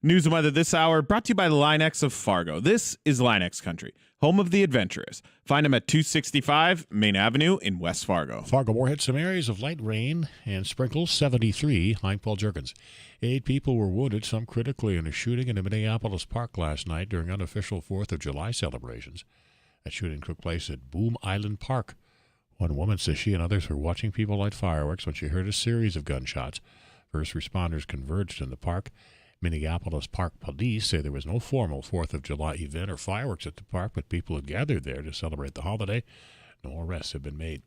News and weather this hour brought to you by the Line-X of Fargo. This is Line-X Country, home of the adventurous. Find them at 265 Main Avenue in West Fargo. Fargo-Moorhead, some areas of light rain and sprinkles, 73. I'm Paul Jurgens. 8 people were wounded, some critically, in a shooting in a Minneapolis park last night during unofficial 4th of July celebrations. That shooting took place at Boom Island Park. One woman says she and others were watching people light fireworks when she heard a series of gunshots. First responders converged in the park. Minneapolis Park Police say there was no formal 4th of July event or fireworks at the park, but people had gathered there to celebrate the holiday. No arrests have been made.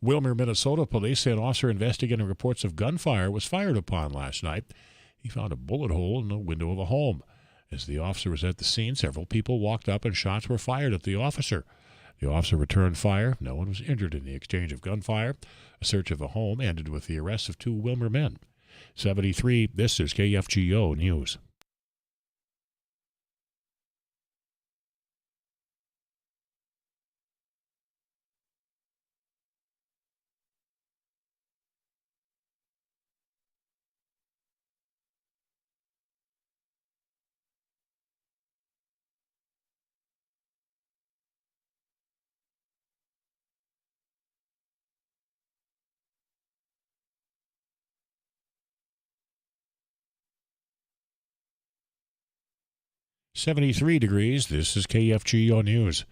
Wilmer, Minnesota Police say an officer investigating reports of gunfire was fired upon last night. He found a bullet hole in the window of a home. As the officer was at the scene, several people walked up and shots were fired at the officer. The officer returned fire. No one was injured in the exchange of gunfire. A search of a home ended with the arrest of 2 Wilmer men. 73, this is KFGO News. $73, this is KFGO News.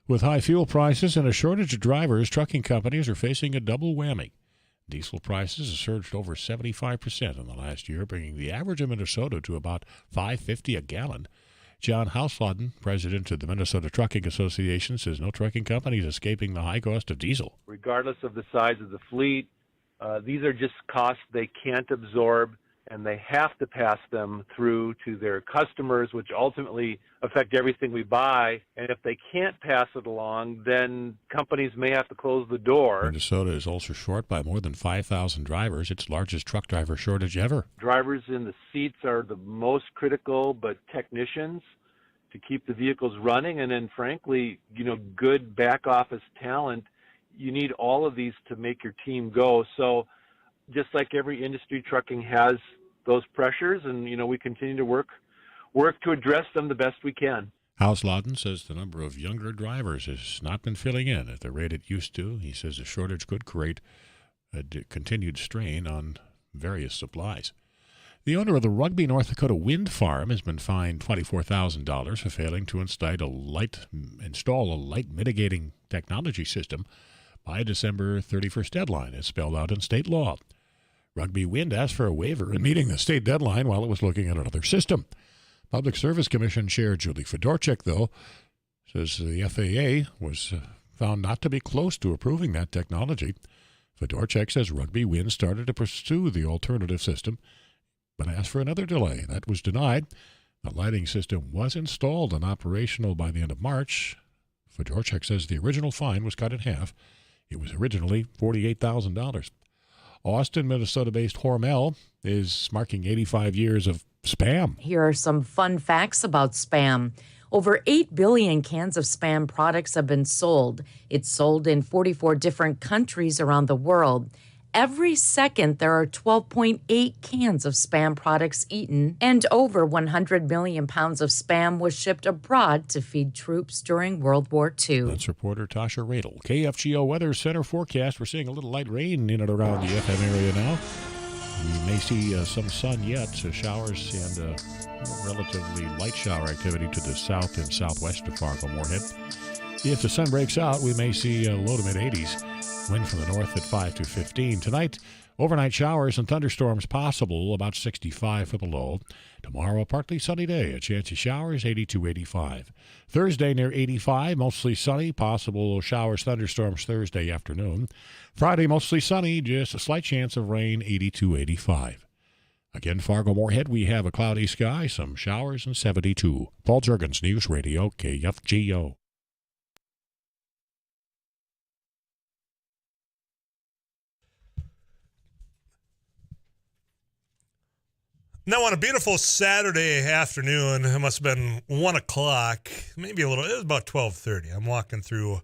With high fuel prices and a shortage of drivers, trucking companies are facing a double whammy. Diesel prices have surged over 75% in the last year, bringing the average in Minnesota to about $5.50 a gallon. John Hausladen, president of the Minnesota Trucking Association, says no trucking company is escaping the high cost of diesel. Regardless of the size of the fleet, these are just costs they can't absorb, and they have to pass them through to their customers, which ultimately affect everything we buy. And if they can't pass it along, then companies may have to close the door. Minnesota is also short by more than 5,000 drivers, its largest truck driver shortage ever. Drivers in the seats are the most critical, but technicians to keep the vehicles running. And then, frankly, good back office talent. You need all of these to make your team go. So just like every industry, trucking has those pressures, and we continue to work to address them the best we can. Hausladen says the number of younger drivers has not been filling in at the rate it used to. He says the shortage could create a continued strain on various supplies. The owner of the Rugby, North Dakota wind farm has been fined $24,000 for failing to install a light mitigating technology system by a December 31st deadline, as spelled out in state law. Rugby Wind asked for a waiver in meeting the state deadline while it was looking at another system. Public Service Commission Chair Julie Fedorchak, though, says the FAA was found not to be close to approving that technology. Fedorchak says Rugby Wind started to pursue the alternative system, but asked for another delay. That was denied. The lighting system was installed and operational by the end of March. Fedorchak says the original fine was cut in half. It was originally $48,000. Austin, Minnesota-based Hormel is marking 85 years of Spam. Here are some fun facts about Spam. Over 8 billion cans of Spam products have been sold. It's sold in 44 different countries around the world. Every second, there are 12.8 cans of Spam products eaten, and over 100 million pounds of Spam was shipped abroad to feed troops during World War II. That's reporter Tasha Radel. KFGO Weather Center forecast. We're seeing a little light rain in and around the FM area now. We may see some sun yet, showers and relatively light shower activity to the south and southwest of Fargo-Moorhead. If the sun breaks out, we may see low to mid-80s. Wind from the north at 5 to 15. Tonight, overnight showers and thunderstorms possible, about 65 for the low. Tomorrow, a partly sunny day, a chance of showers, 80 to 85. Thursday, near 85, mostly sunny, possible showers, thunderstorms Thursday afternoon. Friday, mostly sunny, just a slight chance of rain, 80 to 85. Again, Fargo-Moorhead, we have a cloudy sky, some showers, and 72. Paul Jurgens, News Radio, KFGO. Now, on a beautiful Saturday afternoon, it must have been 1 o'clock, maybe a little, it was about 12:30. I'm walking through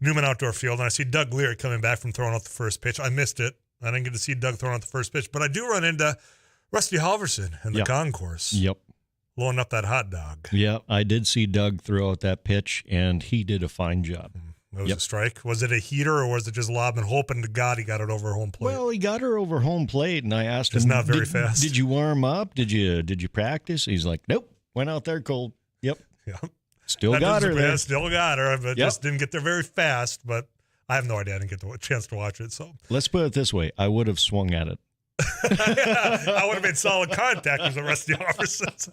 Newman Outdoor Field, and I see Doug Leary coming back from throwing out the first pitch. I missed it. I didn't get to see Doug throwing out the first pitch, but I do run into Rusty Halverson in the concourse. Yep. loading up that hot dog. Yeah, I did see Doug throw out that pitch, and he did a fine job. It was a strike. Was it a heater, or was it just lobbing, hoping to God he got it over home plate? Well, he got her over home plate, and I asked him, It's not very fast. Did you warm up? Did you practice? He's like, nope, went out there cold. Yep. Yeah. Still got her there. Yeah, still got her, but just didn't get there very fast. But I have no idea. I didn't get the chance to watch it. So let's put it this way. I would have swung at it. I would have made solid contact with the rest of the officers.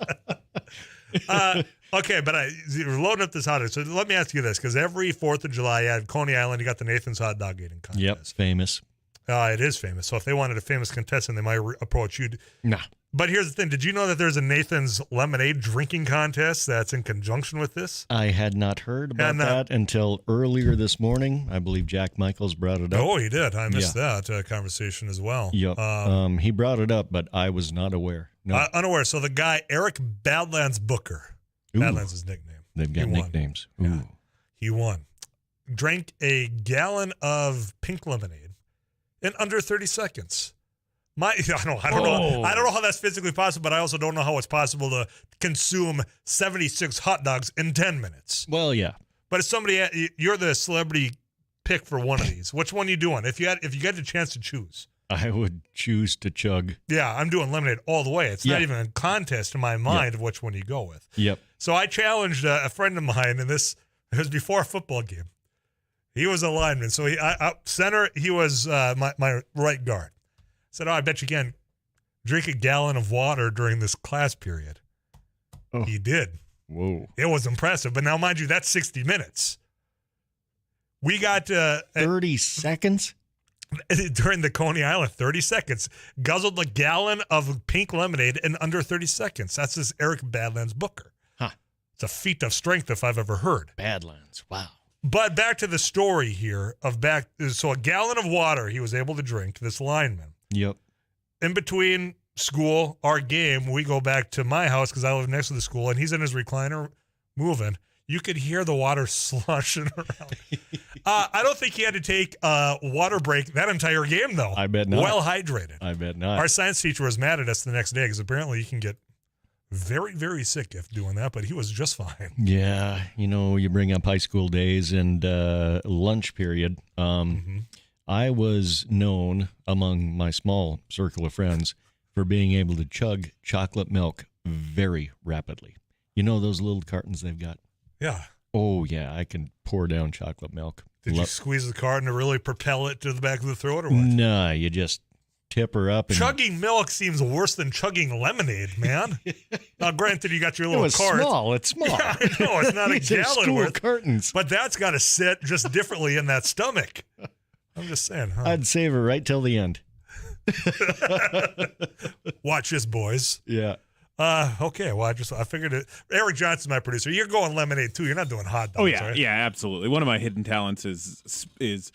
Okay, but you're loading up this hot dog. So let me ask you this, because every 4th of July at Coney Island, you got the Nathan's Hot Dog Eating Contest. Yep, famous. It is famous. So if they wanted a famous contestant, they might approach you. Nah. But here's the thing. Did you know that there's a Nathan's Lemonade drinking contest that's in conjunction with this? I had not heard about that until earlier this morning. I believe Jack Michaels brought it up. Oh, he did. I missed that conversation as well. Yep. He brought it up, but I was not aware. No. Unaware. So the guy, Eric Badlands Booker. Ooh. Badlands is his nickname. They've got nicknames. Ooh. Yeah. He won. Drank a gallon of pink lemonade in under 30 seconds. I don't know how that's physically possible, but I also don't know how it's possible to consume 76 hot dogs in 10 minutes. Well, yeah. But if you're the celebrity pick for one of these, which one are you doing? If you get the chance to choose. I would choose to chug. Yeah, I'm doing lemonade all the way. It's not even a contest in my mind of which one you go with. Yep. So I challenged a friend of mine, and it was before a football game. He was a lineman. So center, he was my right guard. I said, I bet you can drink a gallon of water during this class period. Oh. He did. Whoa. It was impressive. But now, mind you, that's 60 minutes. We got 30 seconds? During the Coney Island, 30 seconds. Guzzled a gallon of pink lemonade in under 30 seconds. That's this Eric Badlands Booker. Huh. It's a feat of strength if I've ever heard. Badlands. Wow. But back to the story here so a gallon of water he was able to drink, this lineman. Yep. In between school, our game, we go back to my house because I live next to the school, and he's in his recliner moving. You could hear the water sloshing around. I don't think he had to take a water break that entire game, though. I bet not. Well hydrated. I bet not. Our science teacher was mad at us the next day because apparently you can get very, very sick if doing that, but he was just fine. Yeah. You bring up high school days and lunch period. I was known among my small circle of friends for being able to chug chocolate milk very rapidly. You know those little cartons they've got? Yeah. Oh, yeah. I can pour down chocolate milk. Did you squeeze the carton to really propel it to the back of the throat or what? Nah, you just tip her up. Chugging milk seems worse than chugging lemonade, man. Now, granted, you got your little cart. It's small. Yeah, I know. It's not a gallon school worth. Cartons. But that's got to sit just differently in that stomach. I'm just saying. Huh? I'd save her right till the end. Watch this, boys. Yeah. Okay. Well, I figured it. Eric Johnson's my producer. You're going lemonade too. You're not doing hot dogs. Oh yeah, right? yeah, absolutely. One of my hidden talents is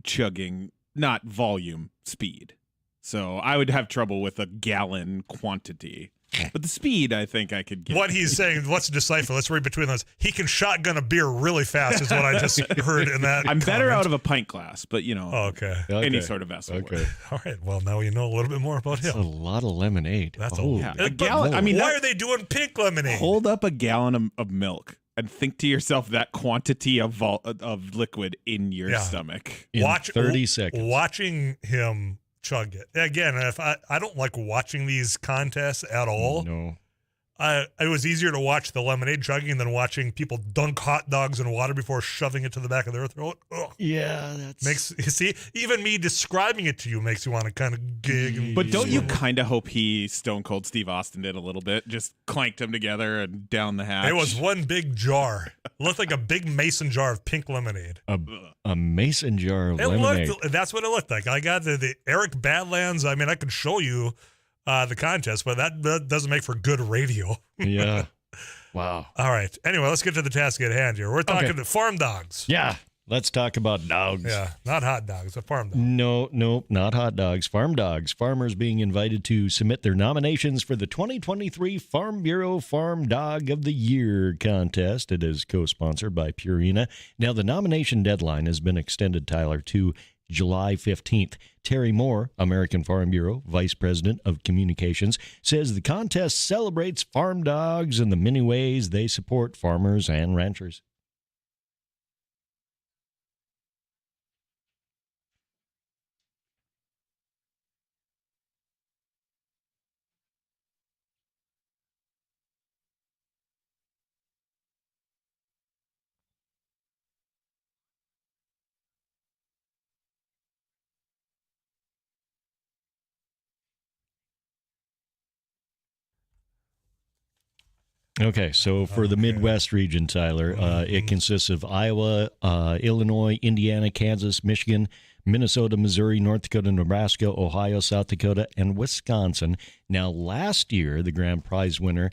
chugging, not volume, speed. So I would have trouble with a gallon quantity. But the speed, I think I could get. What he's saying, let's decipher. Let's read between those. He can shotgun a beer really fast, is what I just heard in that. I'm better comment. out of a pint glass, but Okay. any sort of vessel. Okay. All right. Well, now you know a little bit more about That's him. a lot of lemonade. That's a gallon. I mean, why are they doing pink lemonade? Hold up a gallon of milk and think to yourself that quantity of liquid in your stomach. In 30 seconds. Watching him chug it again. If I don't like watching these contests at all. No. It was easier to watch the lemonade chugging than watching people dunk hot dogs in water before shoving it to the back of their throat. Ugh. Yeah, even me describing it to you makes you want to kind of gig. But don't you kind of hope he Stone Cold Steve Austin did a little bit? Just clanked them together and down the hatch. It was one big jar. It looked like a big mason jar of pink lemonade. A mason jar of lemonade. That's what it looked like. I got the Eric Badlands. I mean, I could show you the contest, but that doesn't make for good radio. Yeah. Wow. All right. Anyway, let's get to the task at hand here. We're talking to farm dogs. Yeah. Let's talk about dogs. Yeah. Not hot dogs, but farm dogs. No, not hot dogs. Farm dogs. Farmers being invited to submit their nominations for the 2023 Farm Bureau Farm Dog of the Year contest. It is co-sponsored by Purina. Now, the nomination deadline has been extended, Tyler, to July 15th. Terry Moore, American Farm Bureau Vice President of Communications, says the contest celebrates farm dogs and the many ways they support farmers and ranchers. Okay, so for the Midwest region, Tyler, it consists of Iowa, Illinois, Indiana, Kansas, Michigan, Minnesota, Missouri, North Dakota, Nebraska, Ohio, South Dakota, and Wisconsin. Now, last year, the grand prize winner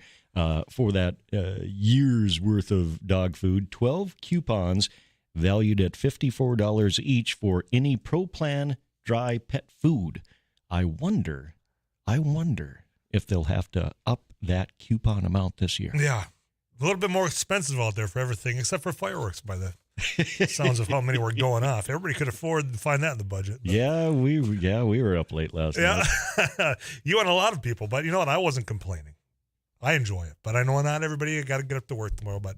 for that year's worth of dog food, 12 coupons valued at $54 each for any Pro Plan dry pet food. I wonder if they'll have to up that coupon amount this year. Yeah. A little bit more expensive out there for everything, except for fireworks by the sounds of how many were going off. Everybody could afford to find that in the budget. But. Yeah, we were up late last night. You and a lot of people, but you know what? I wasn't complaining. I enjoy it, but I know not everybody got to get up to work tomorrow. But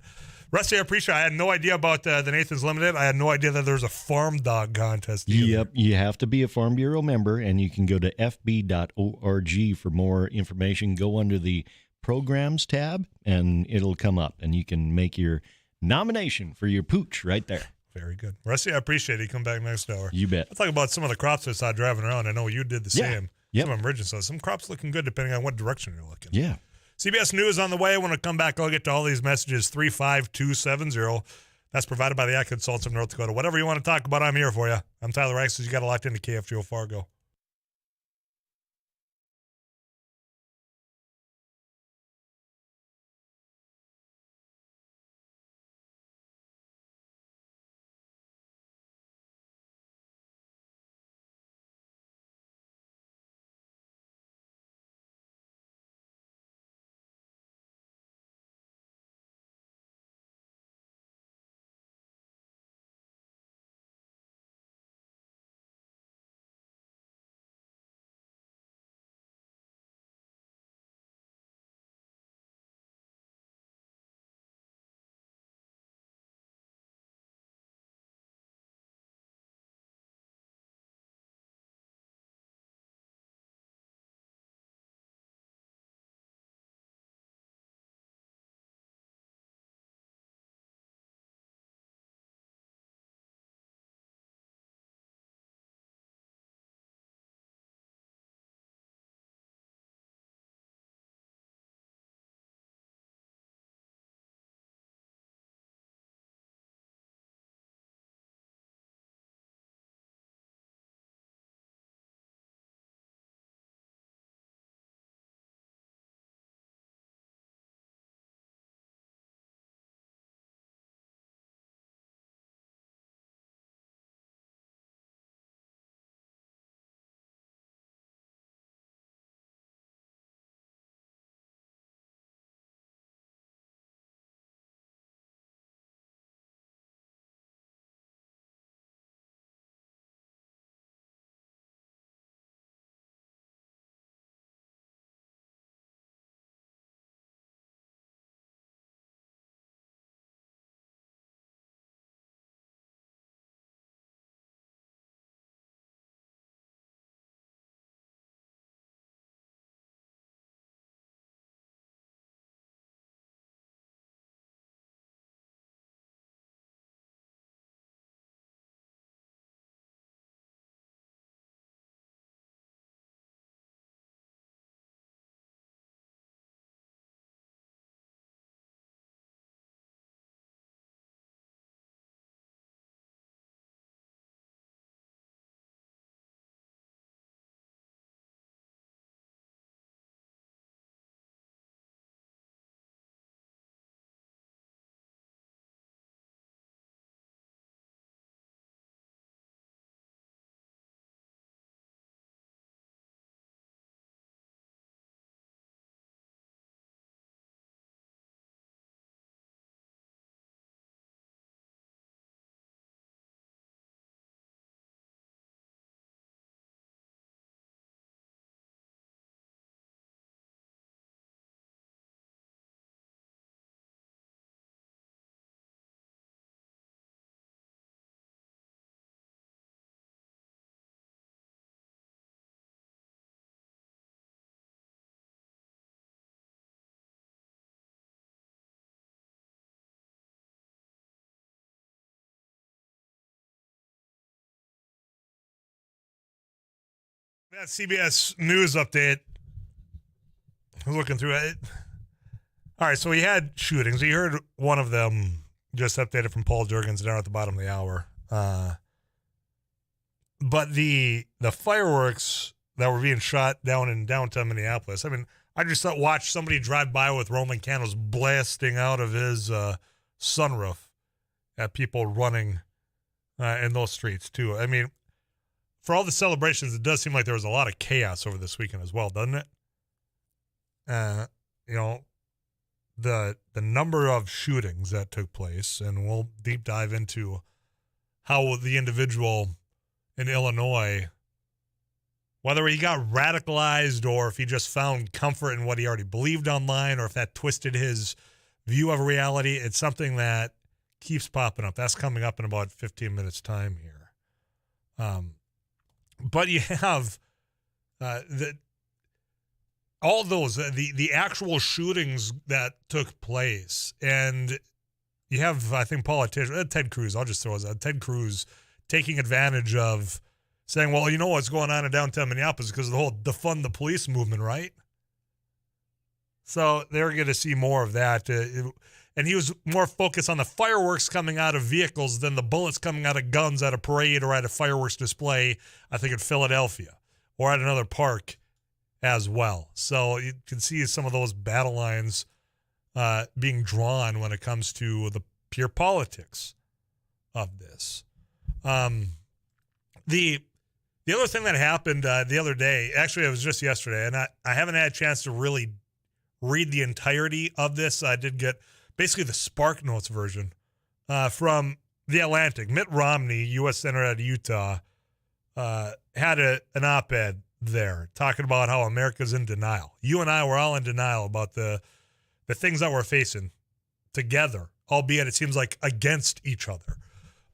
Rusty, I appreciate it. I had no idea about the Nathan's Limited. I had no idea that there was a farm dog contest either. Yep, you have to be a Farm Bureau member, and you can go to fb.org for more information. Go under the Programs tab, and it'll come up, and you can make your nomination for your pooch right there. Very good. Rusty, I appreciate it. You come back next hour. You bet. I'll talk about some of the crops I saw driving around. I know you did the same. Yep. Some emergency. Some crops looking good depending on what direction you're looking. Yeah. CBS News on the way. When I come back, I'll get to all these messages. 35270. That's provided by the Ag Consultants of North Dakota. Whatever you want to talk about, I'm here for you. I'm Tyler Rice. You got a locked into KFGO Fargo. That CBS News update, I was looking through it. All right, so we had shootings. We heard one of them just updated from Paul Jurgens down at the bottom of the hour. But the fireworks that were being shot down in downtown Minneapolis, I mean, I just watched somebody drive by with Roman candles blasting out of his sunroof at people running in those streets, too. I mean, for all the celebrations, it does seem like there was a lot of chaos over this weekend as well, doesn't it? You know, the number of shootings that took place, and we'll deep dive into how the individual in Illinois, whether he got radicalized or if he just found comfort in what he already believed online or if that twisted his view of reality, it's something that keeps popping up. That's coming up in about 15 minutes time here. But you have all those, the actual shootings that took place. And you have, I think, politicians, Ted Cruz, I'll just throw it out, Ted Cruz taking advantage of saying, well, you know what's going on in downtown Minneapolis because of the whole defund the police movement, right? So they're going to see more of that. And he was more focused on the fireworks coming out of vehicles than the bullets coming out of guns at a parade or at a fireworks display, I think in Philadelphia or at another park as well. So you can see some of those battle lines being drawn when it comes to the pure politics of this. The other thing that happened the other day, actually it was just yesterday, and I haven't had a chance to really read the entirety of this. I did get basically the Spark Notes version from The Atlantic. Mitt Romney, U.S. Senator out of Utah, had an op-ed there talking about how America's in denial. You and I were all in denial about the things that we're facing together, albeit it seems like against each other.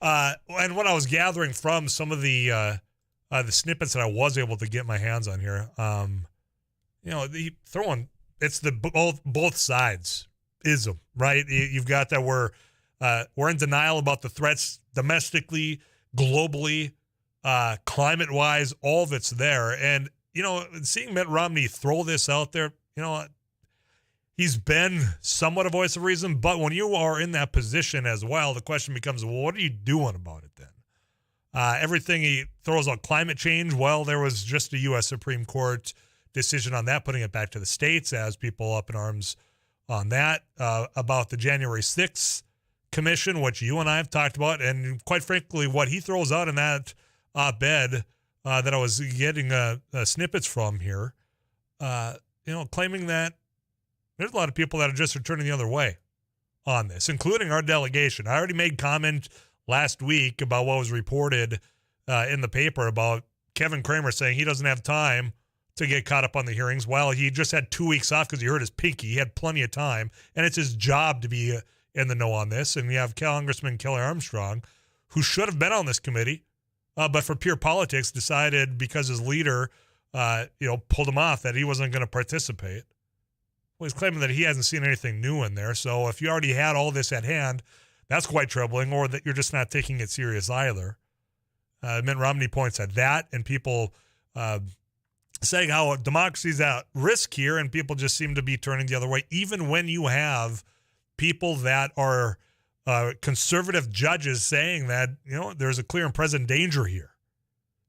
And what I was gathering from some of the snippets that I was able to get my hands on here, it's the both sides ism, right? You've got that we're in denial about the threats domestically, globally, climate-wise, all of it's there. And, seeing Mitt Romney throw this out there, he's been somewhat a voice of reason, but when you are in that position as well, the question becomes, well, what are you doing about it then? Everything he throws out climate change, well, there was just a U.S. Supreme Court decision on that, putting it back to the states as people up in arms on that, about the January 6th commission, which you and I have talked about, and quite frankly, what he throws out in that op-ed that I was getting snippets from here, claiming that there's a lot of people that are just turning the other way on this, including our delegation. I already made comment last week about what was reported in the paper about Kevin Kramer saying he doesn't have time to get caught up on the hearings. Well, he just had 2 weeks off because he hurt his pinky. He had plenty of time, and it's his job to be in the know on this. And we have Congressman Kelly Armstrong, who should have been on this committee, but for pure politics decided because his leader, pulled him off that he wasn't going to participate. Well, he's claiming that he hasn't seen anything new in there. So if you already had all this at hand, that's quite troubling, or that you're just not taking it serious either. Mitt Romney points at that, and people saying how democracy's at risk here, and people just seem to be turning the other way, even when you have people that are conservative judges saying that, there's a clear and present danger here.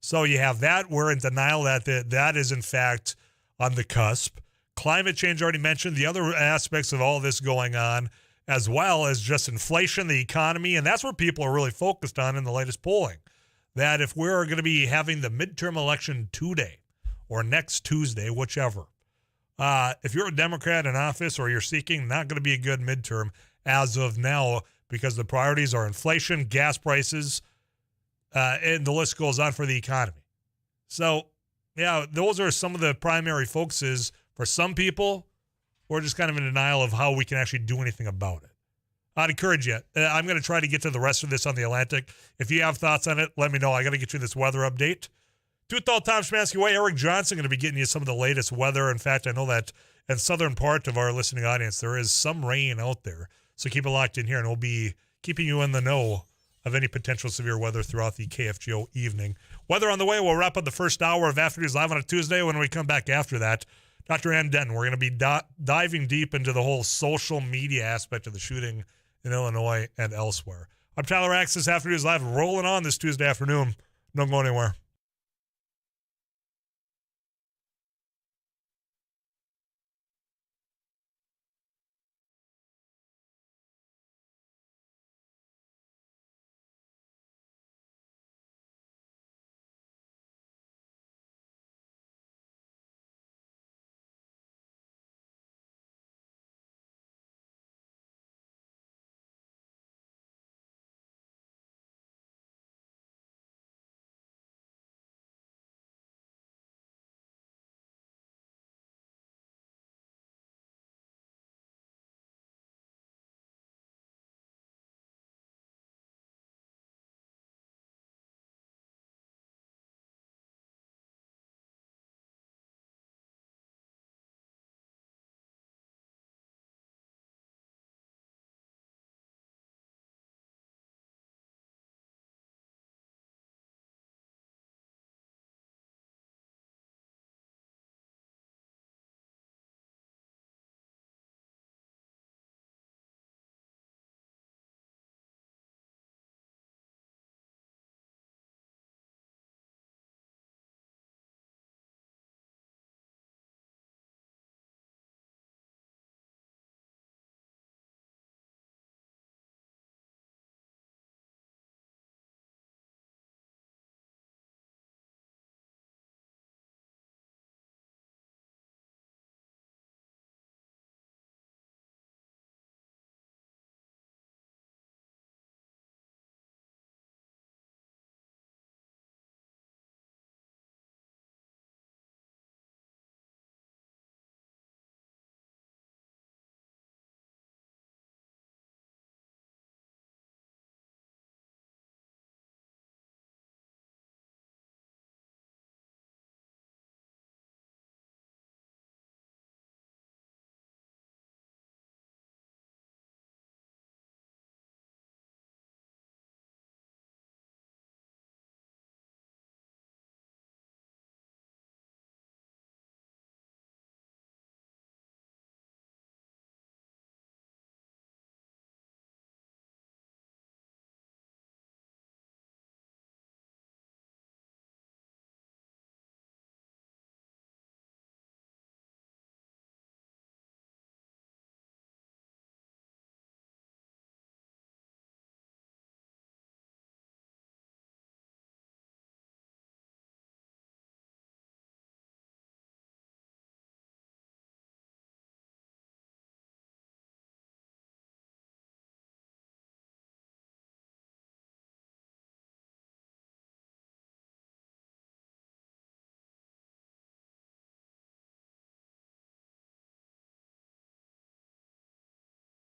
So you have that. We're in denial that is, in fact, on the cusp. Climate change already mentioned. The other aspects of all this going on, as well as just inflation, the economy, and that's what people are really focused on in the latest polling. That if we're going to be having the midterm election today or next Tuesday, whichever, if you're a Democrat in office or you're seeking, not going to be a good midterm as of now, because the priorities are inflation, gas prices, and the list goes on for the economy. So, yeah, those are some of the primary focuses for some people. We're just kind of in denial of how we can actually do anything about it. I'd encourage you. I'm going to try to get to the rest of this on the Atlantic. If you have thoughts on it, let me know. I got to get you this weather update. Tooth Tom Schmansky Way, Eric Johnson going to be getting you some of the latest weather. In fact, I know that in the southern part of our listening audience, there is some rain out there. So keep it locked in here, and we'll be keeping you in the know of any potential severe weather throughout the KFGO evening. Weather on the way. We'll wrap up the first hour of Afternoons Live on a Tuesday. When we come back after that, Dr. Ann Denton, we're going to be diving deep into the whole social media aspect of the shooting in Illinois and elsewhere. I'm Tyler Axis. Afternoons Live rolling on this Tuesday afternoon. Don't go anywhere.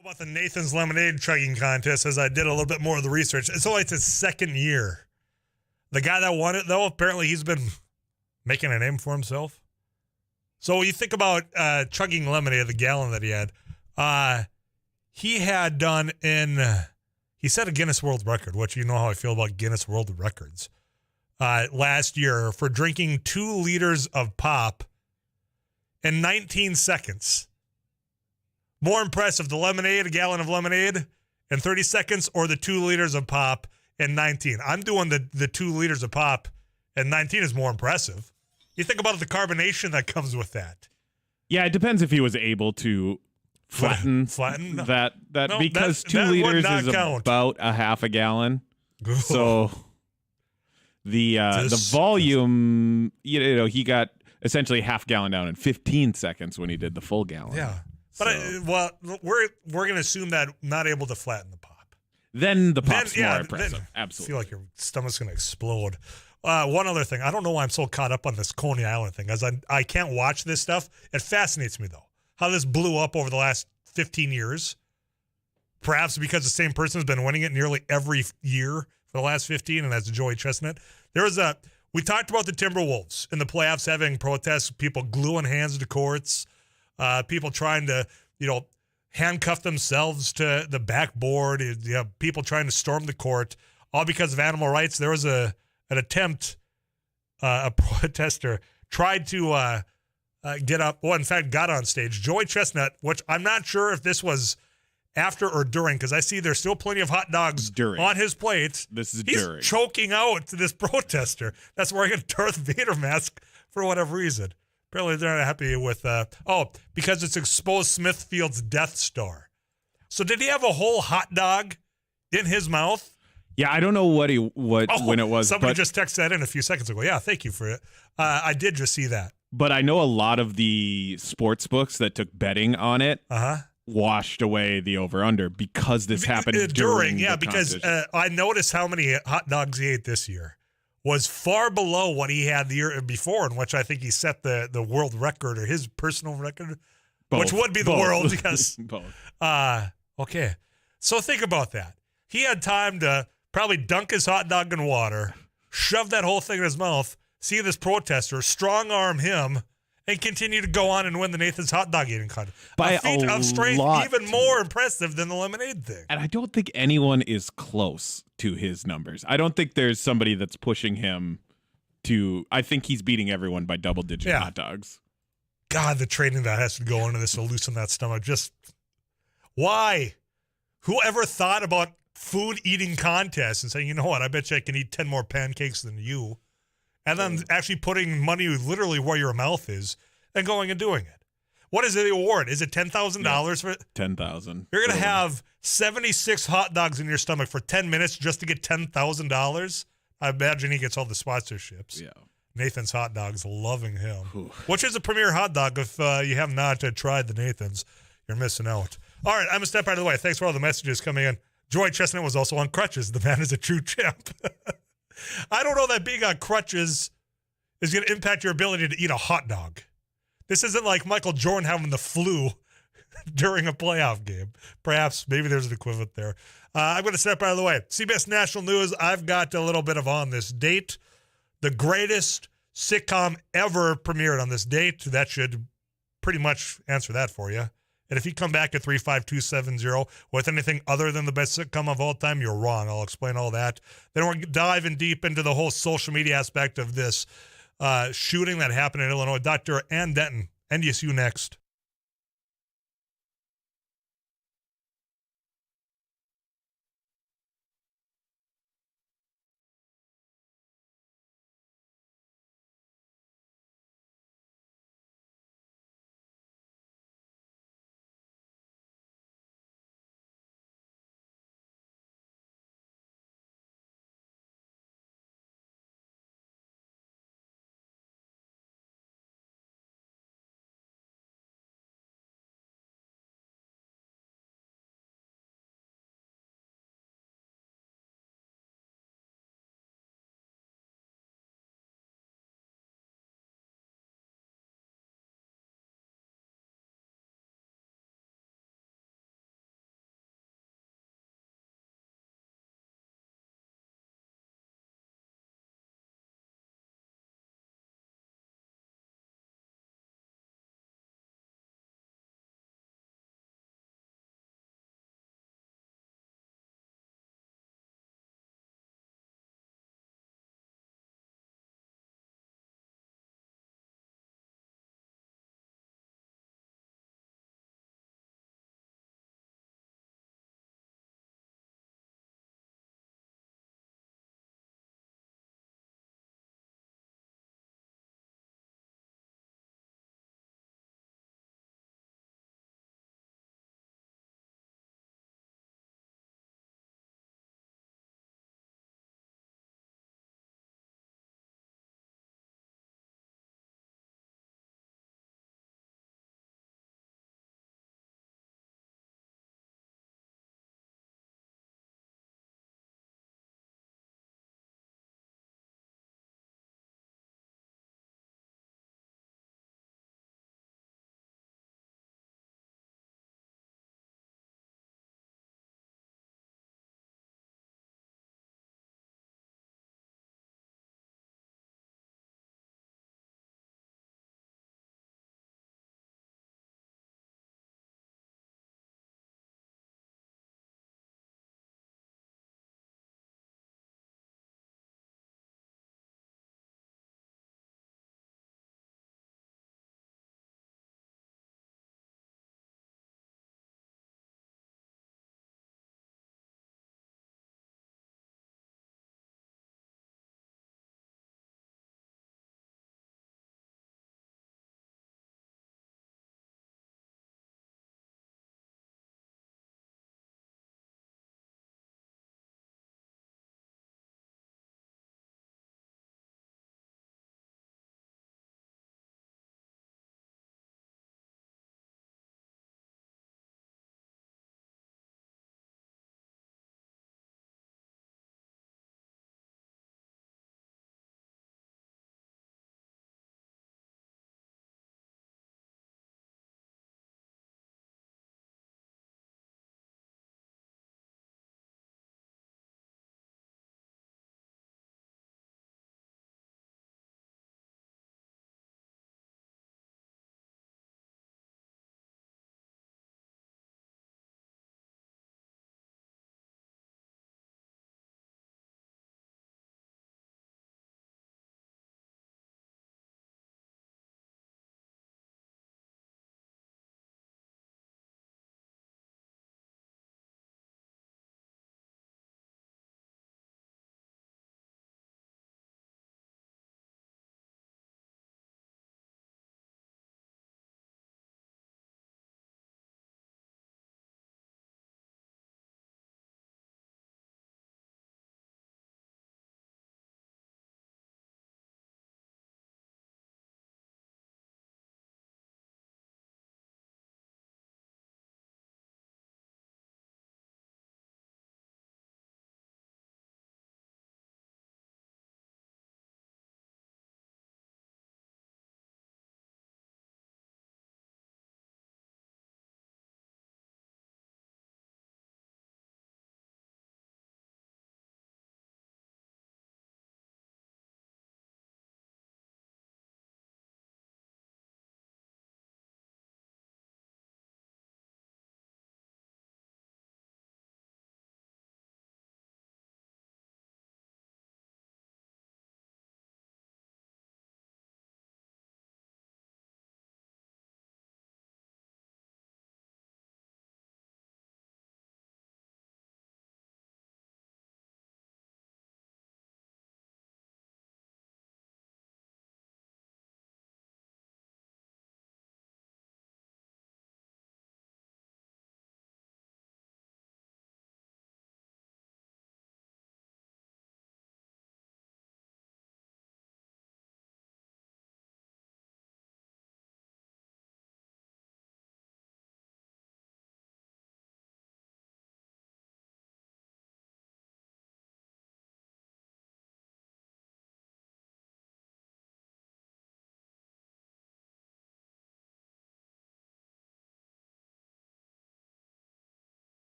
About the Nathan's Lemonade chugging contest, as I did a little bit more of the research. It's only its second year. The guy that won it, though, apparently he's been making a name for himself. So you think about chugging lemonade, the gallon that he had done he set a Guinness World Record, which you know how I feel about Guinness World Records, last year for drinking 2 liters of pop in 19 seconds. More impressive, the lemonade, a gallon of lemonade in 30 seconds, or the 2 liters of pop in 19? I'm doing the 2 liters of pop in 19 is more impressive. You think about the carbonation that comes with that. Yeah, it depends if he was able to flatten No. that No, because that 2 would liters not is count. about a half a gallon. So the This- volume, he got essentially half gallon down in 15 seconds when he did the full gallon. Yeah. But we're going to assume that not able to flatten the pop. Then the pop's Then, more yeah, impressive. then I Absolutely. feel like your stomach's going to explode. One other thing. I don't know why I'm so caught up on this Coney Island thing, as I can't watch this stuff. It fascinates me, though, how this blew up over the last 15 years. Perhaps because the same person has been winning it nearly every year for the last 15, and that's Joey Chestnut. We talked about the Timberwolves in the playoffs having protests, people gluing hands to courts, people trying to, handcuff themselves to the backboard, people trying to storm the court. all because of animal rights. There was an attempt, a protester tried to get up, well, in fact, got on stage. Joey Chestnut, which I'm not sure if this was after or during, because I see there's still plenty of hot dogs on his plate. This is He's during. choking out to this protester that's wearing a Darth Vader mask for whatever reason. Apparently they're not happy with, because it's exposed Smithfield's Death Star. So did he have a whole hot dog in his mouth? Yeah, I don't know when it was. Somebody just texted that in a few seconds ago. Yeah, thank you for it. I did just see that. But I know a lot of the sports books that took betting on it washed away the over-under because this happened during the because competition. I noticed how many hot dogs he ate this year was far below what he had the year before, in which I think he set the world record or his personal record, which would be the world, yes. Both. Okay. So think about that. He had time to probably dunk his hot dog in water, shove that whole thing in his mouth, see this protester, strong-arm him, and continue to go on and win the Nathan's hot dog eating contest. By a feat a of strength lot, even more impressive than the lemonade thing. And I don't think anyone is close to his numbers. I don't think there's somebody that's pushing him to. I think he's beating everyone by double-digit hot dogs. God, the training that has to go into this to loosen that stomach. Just why? Whoever thought about food eating contests and saying, you know what, I bet you I can eat 10 more pancakes than you. And then actually putting money literally where your mouth is and going and doing it. What is the award? Is it $10,000 for it? 10,000. You're going to have 76 hot dogs in your stomach for 10 minutes just to get $10,000? I imagine he gets all the sponsorships. Yeah. Nathan's Hot Dogs, loving him. Which is a premier hot dog if you have not tried the Nathan's. You're missing out. All right, I'm going to step out of the way. Thanks for all the messages coming in. Joy Chestnut was also on crutches. The man is a true champ. I don't know that being on crutches is going to impact your ability to eat a hot dog. This isn't like Michael Jordan having the flu during a playoff game. Perhaps, maybe there's an equivalent there. I'm going to step out of the way. CBS National News, I've got a little bit of on this date. The greatest sitcom ever premiered on this date. That should pretty much answer that for you. And if you come back at 35270 with anything other than the best sitcom of all time, you're wrong. I'll explain all that. Then we're diving deep into the whole social media aspect of this shooting that happened in Illinois. Dr. Ann Denton, NDSU next.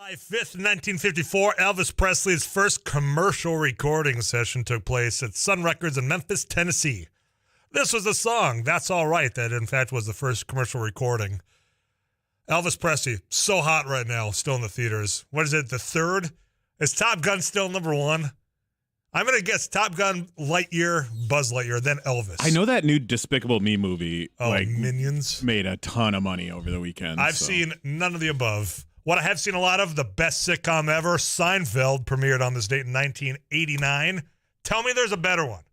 July 5th, 1954, Elvis Presley's first commercial recording session took place at Sun Records in Memphis, Tennessee. This was the song, That's All Right, that in fact was the first commercial recording. Elvis Presley, so hot right now, still in the theaters. What is it, the third? Is Top Gun still number one? I'm going to guess Top Gun, Lightyear, Buzz Lightyear, then Elvis. I know that new Despicable Me movie Minions made a ton of money over the weekend. I've seen none of the above. What I have seen a lot of, the best sitcom ever, Seinfeld, premiered on this date in 1989. Tell me there's a better one.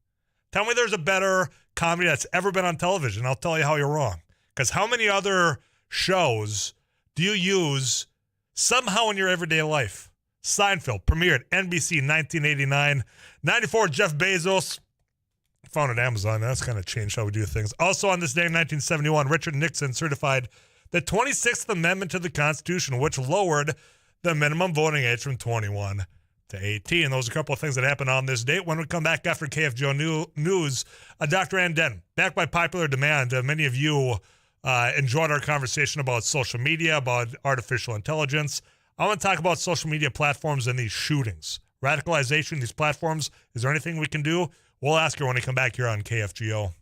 Tell me there's a better comedy that's ever been on television. I'll tell you how you're wrong. Because how many other shows do you use somehow in your everyday life? Seinfeld, premiered NBC 1989. 94, Jeff Bezos. Found at Amazon. That's kind of changed how we do things. Also on this day in 1971, Richard Nixon certified the 26th Amendment to the Constitution, which lowered the minimum voting age from 21 to 18. Those are a couple of things that happened on this date. When we come back after KFGO News, Dr. Ann Denton, back by popular demand. Many of you enjoyed our conversation about social media, about artificial intelligence. I want to talk about social media platforms and these shootings. Radicalization, these platforms. Is there anything we can do? We'll ask her when we come back here on KFGO.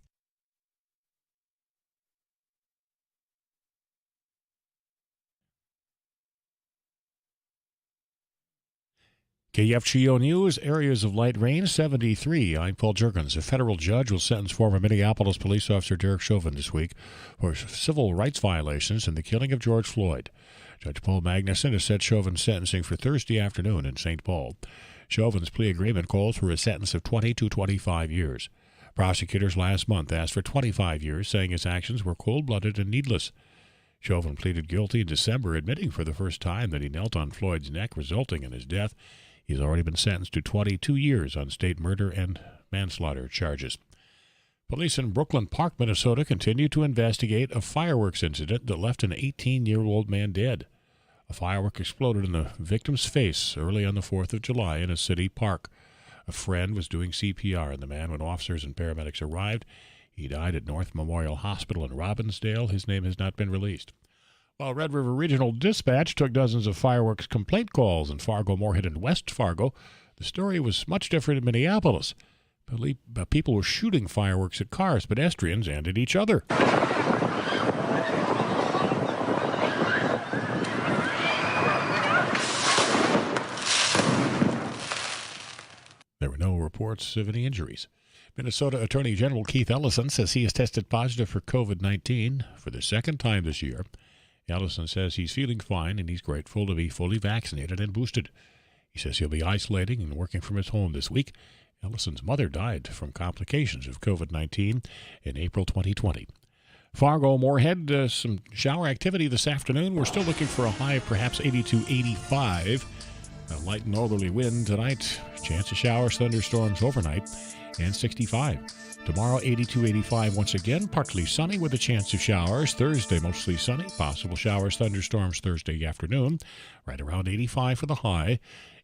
KFGO News, areas of light rain, 73. I'm Paul Jurgens. A federal judge will sentence former Minneapolis police officer Derek Chauvin this week for civil rights violations in the killing of George Floyd. Judge Paul Magnuson has set Chauvin's sentencing for Thursday afternoon in St. Paul. Chauvin's plea agreement calls for a sentence of 20 to 25 years. Prosecutors last month asked for 25 years, saying his actions were cold-blooded and needless. Chauvin pleaded guilty in December, admitting for the first time that he knelt on Floyd's neck, resulting in his death. He's already been sentenced to 22 years on state murder and manslaughter charges. Police in Brooklyn Park, Minnesota, continue to investigate a fireworks incident that left an 18-year-old man dead. A firework exploded in the victim's face early on the 4th of July in a city park. A friend was doing CPR on the man when officers and paramedics arrived. He died at North Memorial Hospital in Robbinsdale. His name has not been released. While Red River Regional Dispatch took dozens of fireworks complaint calls in Fargo-Moorhead and West Fargo, the story was much different in Minneapolis. People were shooting fireworks at cars, pedestrians, and at each other. There were no reports of any injuries. Minnesota Attorney General Keith Ellison says he has tested positive for COVID-19 for the second time this year. Ellison says he's feeling fine and he's grateful to be fully vaccinated and boosted. He says he'll be isolating and working from his home this week. Ellison's mother died from complications of COVID-19 in April 2020. Fargo-Moorhead, some shower activity this afternoon. We're still looking for a high of perhaps 82-85. A light northerly wind tonight. Chance of showers, thunderstorms overnight, and 65. Tomorrow, 82-85 once again. Partly sunny with a chance of showers. Thursday, mostly sunny. Possible showers, thunderstorms Thursday afternoon. Right around 85 for the high.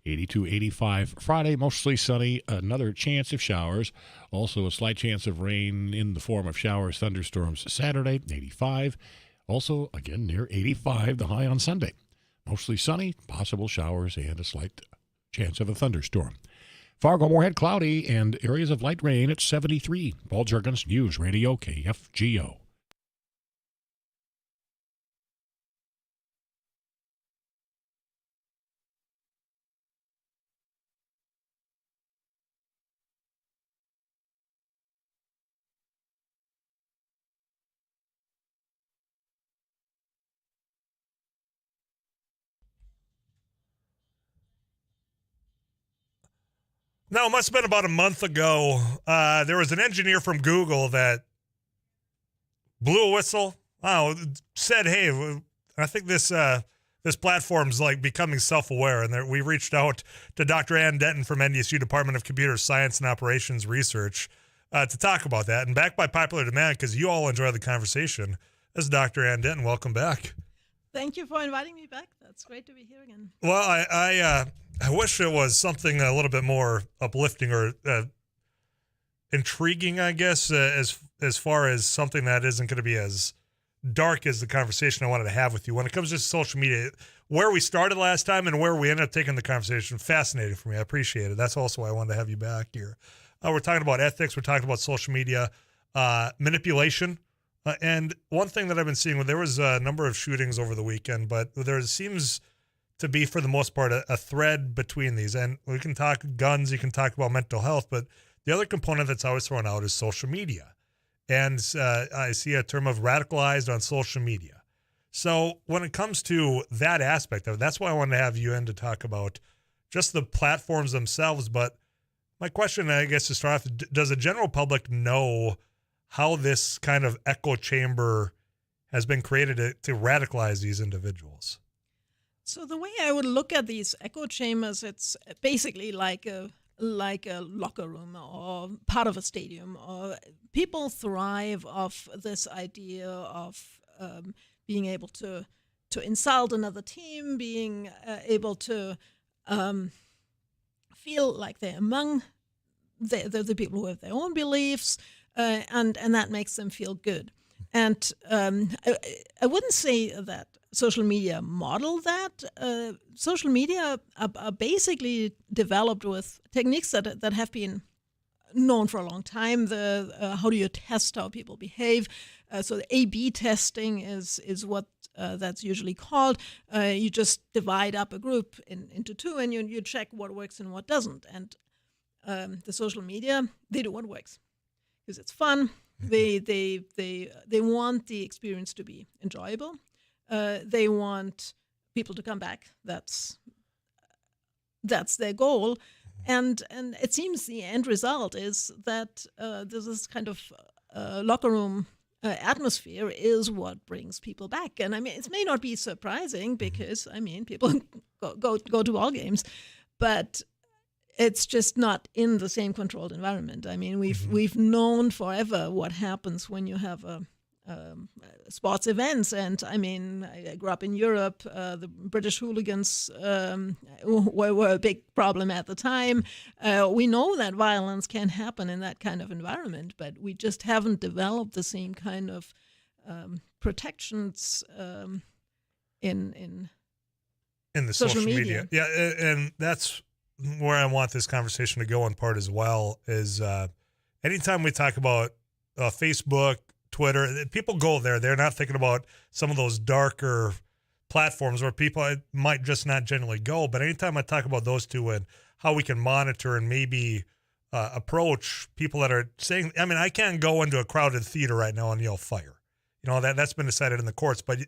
82-85 Friday, mostly sunny. Another chance of showers. Also a slight chance of rain in the form of showers, thunderstorms Saturday, 85. Also, again, near 85, the high on Sunday. Mostly sunny, possible showers, and a slight chance of a thunderstorm. Fargo-Moorhead, cloudy, and areas of light rain at 73. Paul Jurgens, News Radio, KFGO. No, it must have been about a month ago. There was an engineer from Google that blew a whistle. Said, "Hey, I think this platform's like becoming self-aware." And we reached out to Dr. Ann Denton from NDSU Department of Computer Science and Operations Research to talk about that. And back by popular demand, because you all enjoy the conversation, this is Dr. Ann Denton. Welcome back. Thank you for inviting me back. That's great to be here again. Well, I wish it was something a little bit more uplifting or intriguing, I guess, as far as something that isn't going to be as dark as the conversation I wanted to have with you. When it comes to social media, where we started last time and where we ended up taking the conversation. Fascinating for me. I appreciate it. That's also why I wanted to have you back here. We're talking about ethics. We're talking about social media manipulation. And one thing that I've been seeing, there was a number of shootings over the weekend, but there seems to be, for the most part, a thread between these. And we can talk guns, you can talk about mental health, but the other component that's always thrown out is social media. And I see a term of radicalized on social media. So when it comes to that aspect of it, that's why I wanted to have you in to talk about just the platforms themselves. But my question, I guess, to start off, does the general public know how this kind of echo chamber has been created to radicalize these individuals? So the way I would look at these echo chambers, it's basically like a locker room or part of a stadium. Or people thrive off this idea of being able to insult another team, being able to feel like they're among the people who have their own beliefs, and that makes them feel good. And I wouldn't say that social media model that. Social media are basically developed with techniques that have been known for a long time. How do you test how people behave? So the A/B testing is what that's usually called. You just divide up a group into two, and you check what works and what doesn't. And the social media, they do what works because it's fun. They want the experience to be enjoyable. They want people to come back. That's their goal, and it seems the end result is that this kind of locker room atmosphere is what brings people back. And I mean, it may not be surprising because I mean, people go to all games, but it's just not in the same controlled environment. I mean, we've known forever what happens when you have sports events. And I mean, I grew up in Europe. The British hooligans were a big problem at the time. We know that violence can happen in that kind of environment, but we just haven't developed the same kind of protections in the social media. Yeah, and that's where I want this conversation to go in part as well, is anytime we talk about Facebook, Twitter, people go there. They're not thinking about some of those darker platforms where people might just not generally go. But anytime I talk about those two and how we can monitor and maybe approach people that are saying, I mean, I can't go into a crowded theater right now and yell fire. You know, that's been decided in the courts. But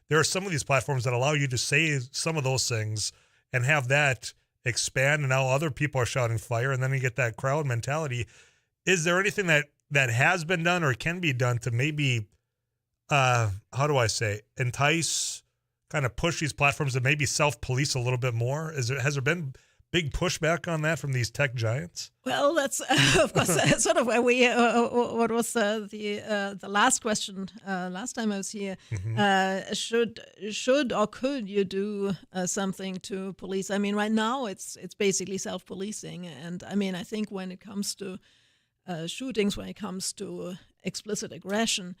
there are some of these platforms that allow you to say some of those things and have that expand, and now other people are shouting fire, and then you get that crowd mentality. Is there anything that has been done or can be done to maybe, how do I say, entice, kind of push these platforms to maybe self-police a little bit more? Has there been big pushback on that from these tech giants? Well, that's of course sort of where we. What was the last question last time I was here? Should or could you do something to police? I mean, right now it's basically self-policing, and I mean, I think when it comes to shootings, when it comes to explicit aggression,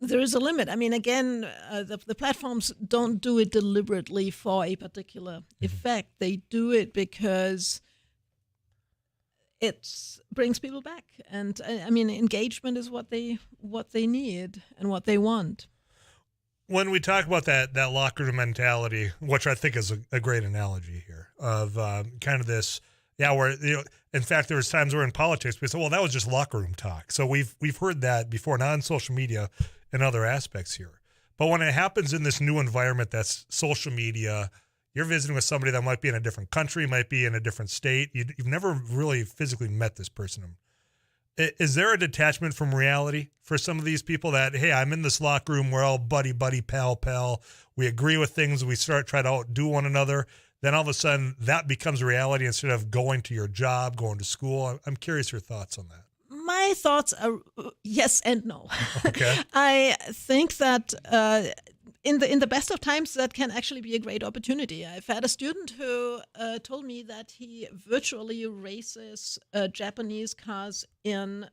there is a limit. I mean, again, the platforms don't do it deliberately for a particular effect. They do it because it brings people back, and I mean, engagement is what they need and what they want. When we talk about that locker room mentality, which I think is a great analogy here of kind of this, where, you know, in fact, there was times where in politics we said, well, that was just locker room talk. So we've heard that before, not on social media and other aspects here. But when it happens in this new environment that's social media, you're visiting with somebody that might be in a different country, might be in a different state. You've never really physically met this person. Is there a detachment from reality for some of these people that, hey, I'm in this locker room, we're all buddy, pal, we agree with things, we try to outdo one another. Then all of a sudden that becomes reality instead of going to your job, going to school. I'm curious your thoughts on that. My thoughts are yes and no. Okay. I think that in the best of times, that can actually be a great opportunity. I've had a student who told me that he virtually races Japanese cars in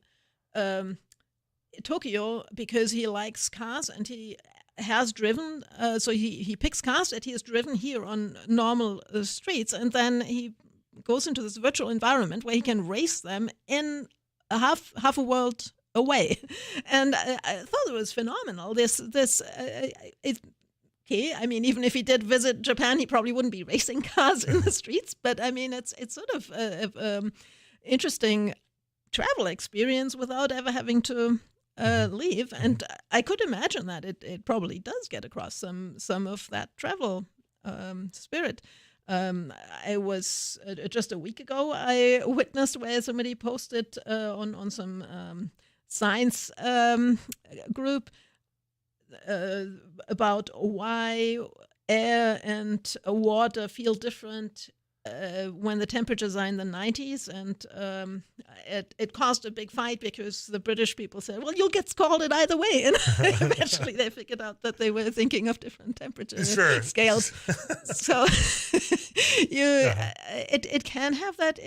Tokyo because he likes cars, and he has driven, so he picks cars that he has driven here on normal streets, and then he goes into this virtual environment where he can race them in a half a world away. And I thought it was phenomenal. Okay, I mean, even if he did visit Japan, he probably wouldn't be racing cars in the streets. But I mean, it's sort of interesting travel experience without ever having to leave. And I could imagine that it probably does get across some of that travel spirit. I was just a week ago, I witnessed where somebody posted on some science group about why air and water feel different when the temperatures are in the 90s, and it caused a big fight because the British people said, well, you'll get scalded either way, and eventually they figured out that they were thinking of different temperature scales. So it can have that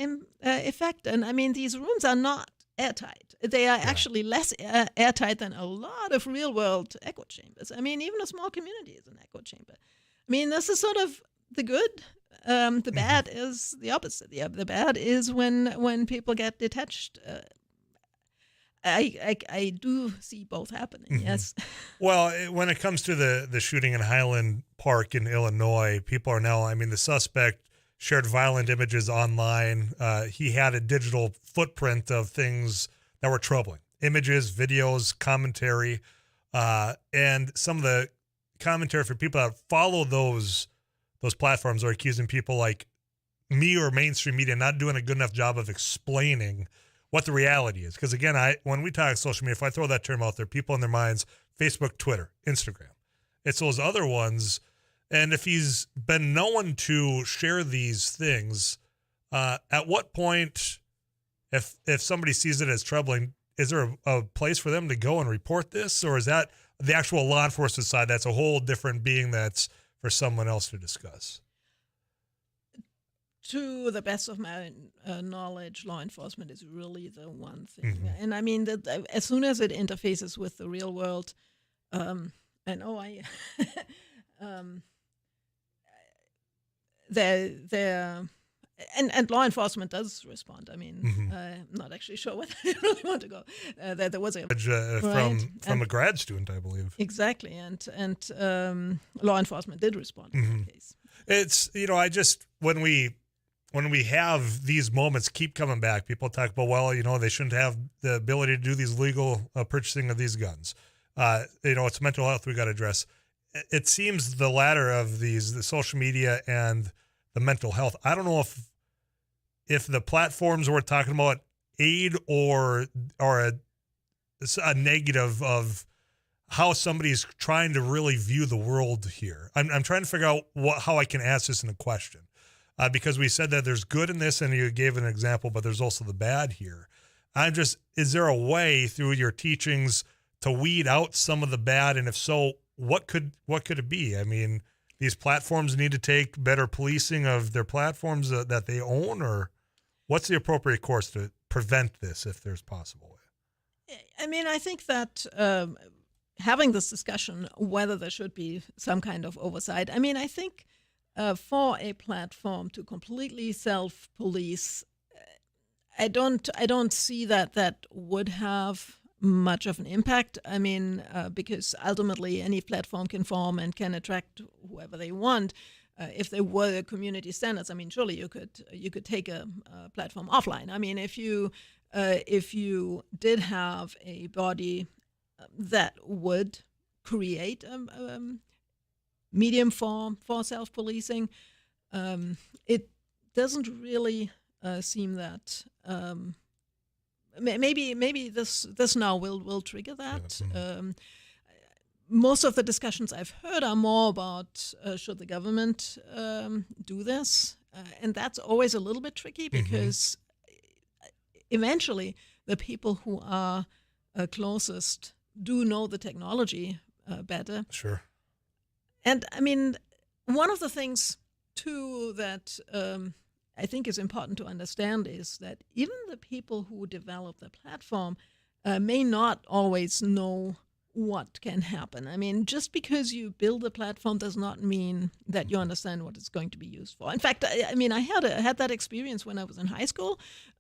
effect, and I mean, these rooms are not airtight. They are actually less airtight than a lot of real-world echo chambers. I mean, even a small community is an echo chamber. I mean, this is sort of the good. The bad is the opposite. The bad is when people get detached. I do see both happening, yes. Well, when it comes to the shooting in Highland Park in Illinois, people are now, I mean, the suspect shared violent images online. He had a digital footprint of things that were troubling. Images, videos, commentary, and some of the commentary for people that follow those platforms are accusing people like me or mainstream media not doing a good enough job of explaining what the reality is. Because again, when we talk social media, if I throw that term out there, people in their minds, Facebook, Twitter, Instagram, it's those other ones. And if he's been known to share these things, at what point, if somebody sees it as troubling, is there a place for them to go and report this? Or is that the actual law enforcement side? That's a whole different being that's for someone else to discuss. To the best of my knowledge, law enforcement is really the one thing. And I mean, that as soon as it interfaces with the real world, and and law enforcement does respond. I mean, I'm not actually sure where I really want to go. There was a from a grad student, I believe. Exactly, and law enforcement did respond in that case. It's I just when we have these moments keep coming back, people talk about they shouldn't have the ability to do these legal purchasing of these guns. It's mental health we got to address. It seems the latter of the social media and the mental health. I don't know if the platforms we're talking about aid or a negative of how somebody's trying to really view the world here. I'm trying to figure out how I can ask this in a question, because we said that there's good in this, and you gave an example, but there's also the bad here. Is there a way through your teachings to weed out some of the bad, and if so, what could it be? I mean, these platforms need to take better policing of their platforms that they own, or what's the appropriate course to prevent this if there's possible way? I mean, I think that having this discussion, whether there should be some kind of oversight, I mean, I think for a platform to completely self-police, I don't see that would have much of an impact. I mean, because ultimately any platform can form and can attract whoever they want. If there were community standards, I mean, surely you could take a platform offline. I mean, if you did have a body that would create a medium for self-policing, it doesn't really seem that. Maybe this now will trigger that. Most of the discussions I've heard are more about should the government do this, and that's always a little bit tricky because eventually the people who are closest do know the technology better. Sure. And I mean, one of the things too that I think is important to understand is that even the people who develop the platform may not always know what can happen. I mean, just because you build a platform does not mean that you understand what it's going to be used for. In fact, I mean, I had that experience when I was in high school.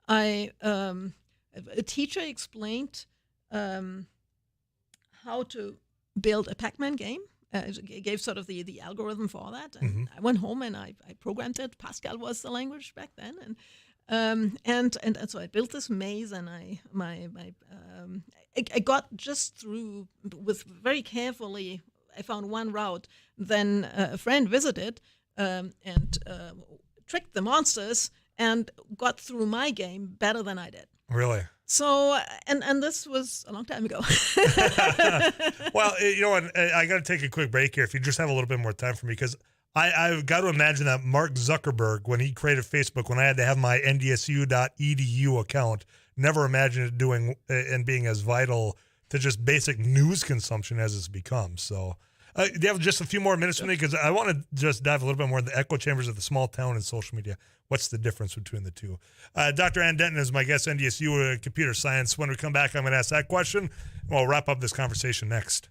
A teacher explained how to build a Pac-Man game. Gave sort of the algorithm for that, and I went home and I programmed it. Pascal was the language back then, and so I built this maze, and I got just through with very carefully. I found one route. Then a friend visited and tricked the monsters and got through my game better than I did. Really? So, and this was a long time ago. Well, and I got to take a quick break here if you just have a little bit more time for me, because I've got to imagine that Mark Zuckerberg, when he created Facebook, when I had to have my ndsu.edu account, never imagined it doing and being as vital to just basic news consumption as it's become. So, do you have just a few more minutes for me? Because I want to just dive a little bit more into the echo chambers of the small town and social media. What's the difference between the two? Dr. Ann Denton is my guest, NDSU computer science. When we come back, I'm going to ask that question, and we'll wrap up this conversation next.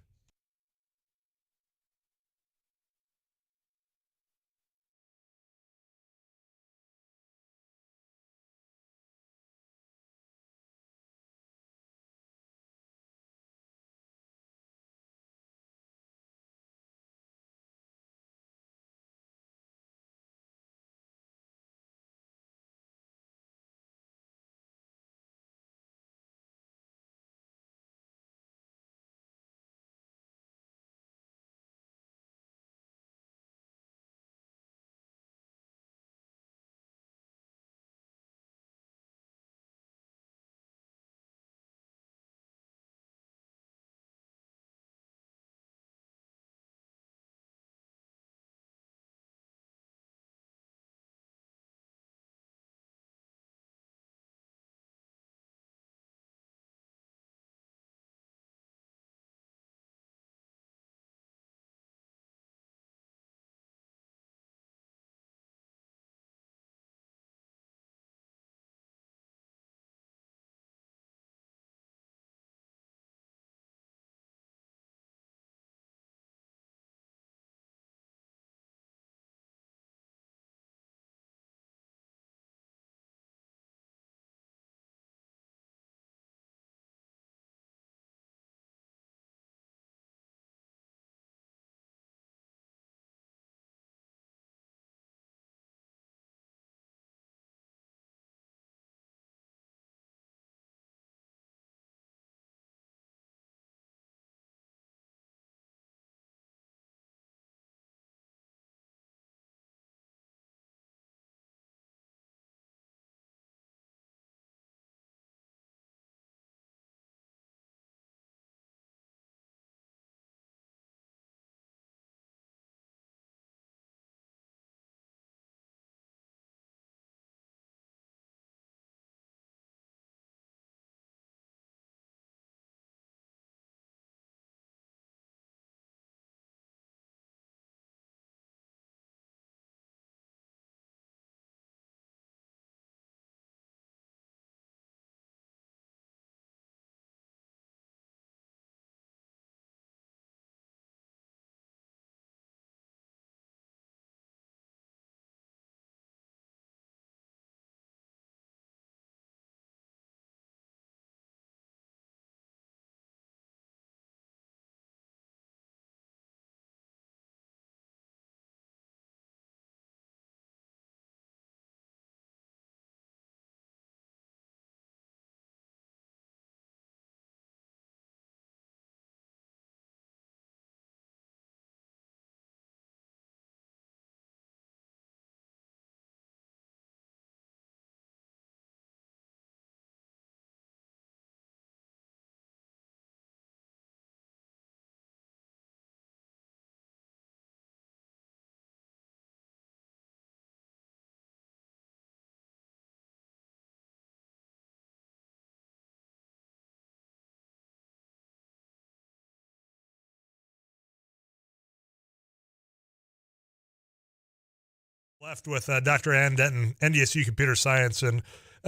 Left with Dr. Ann Denton, NDSU Computer Science. And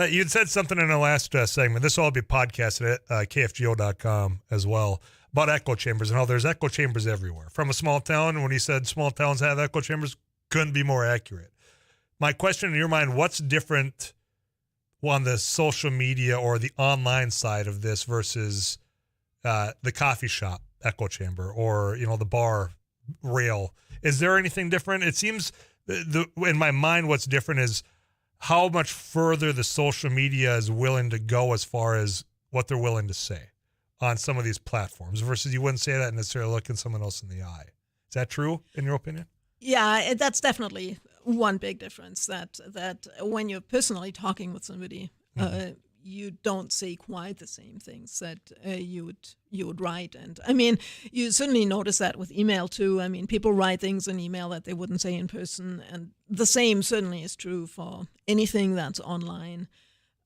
you had said something in the last segment. This will all be podcasted at kfgo.com as well. about echo chambers and how there's echo chambers everywhere. From a small town, when he said small towns have echo chambers, couldn't be more accurate. My question in your mind, what's different on the social media or the online side of this versus the coffee shop echo chamber or, the bar rail? Is there anything different? It seems in my mind, what's different is how much further the social media is willing to go as far as what they're willing to say on some of these platforms versus you wouldn't say that necessarily looking someone else in the eye. Is that true in your opinion? Yeah, that's definitely one big difference. That when you're personally talking with somebody, you don't say quite the same things that you would write. And I mean, you certainly notice that with email too. I mean, people write things in email that they wouldn't say in person, and the same certainly is true for anything that's online.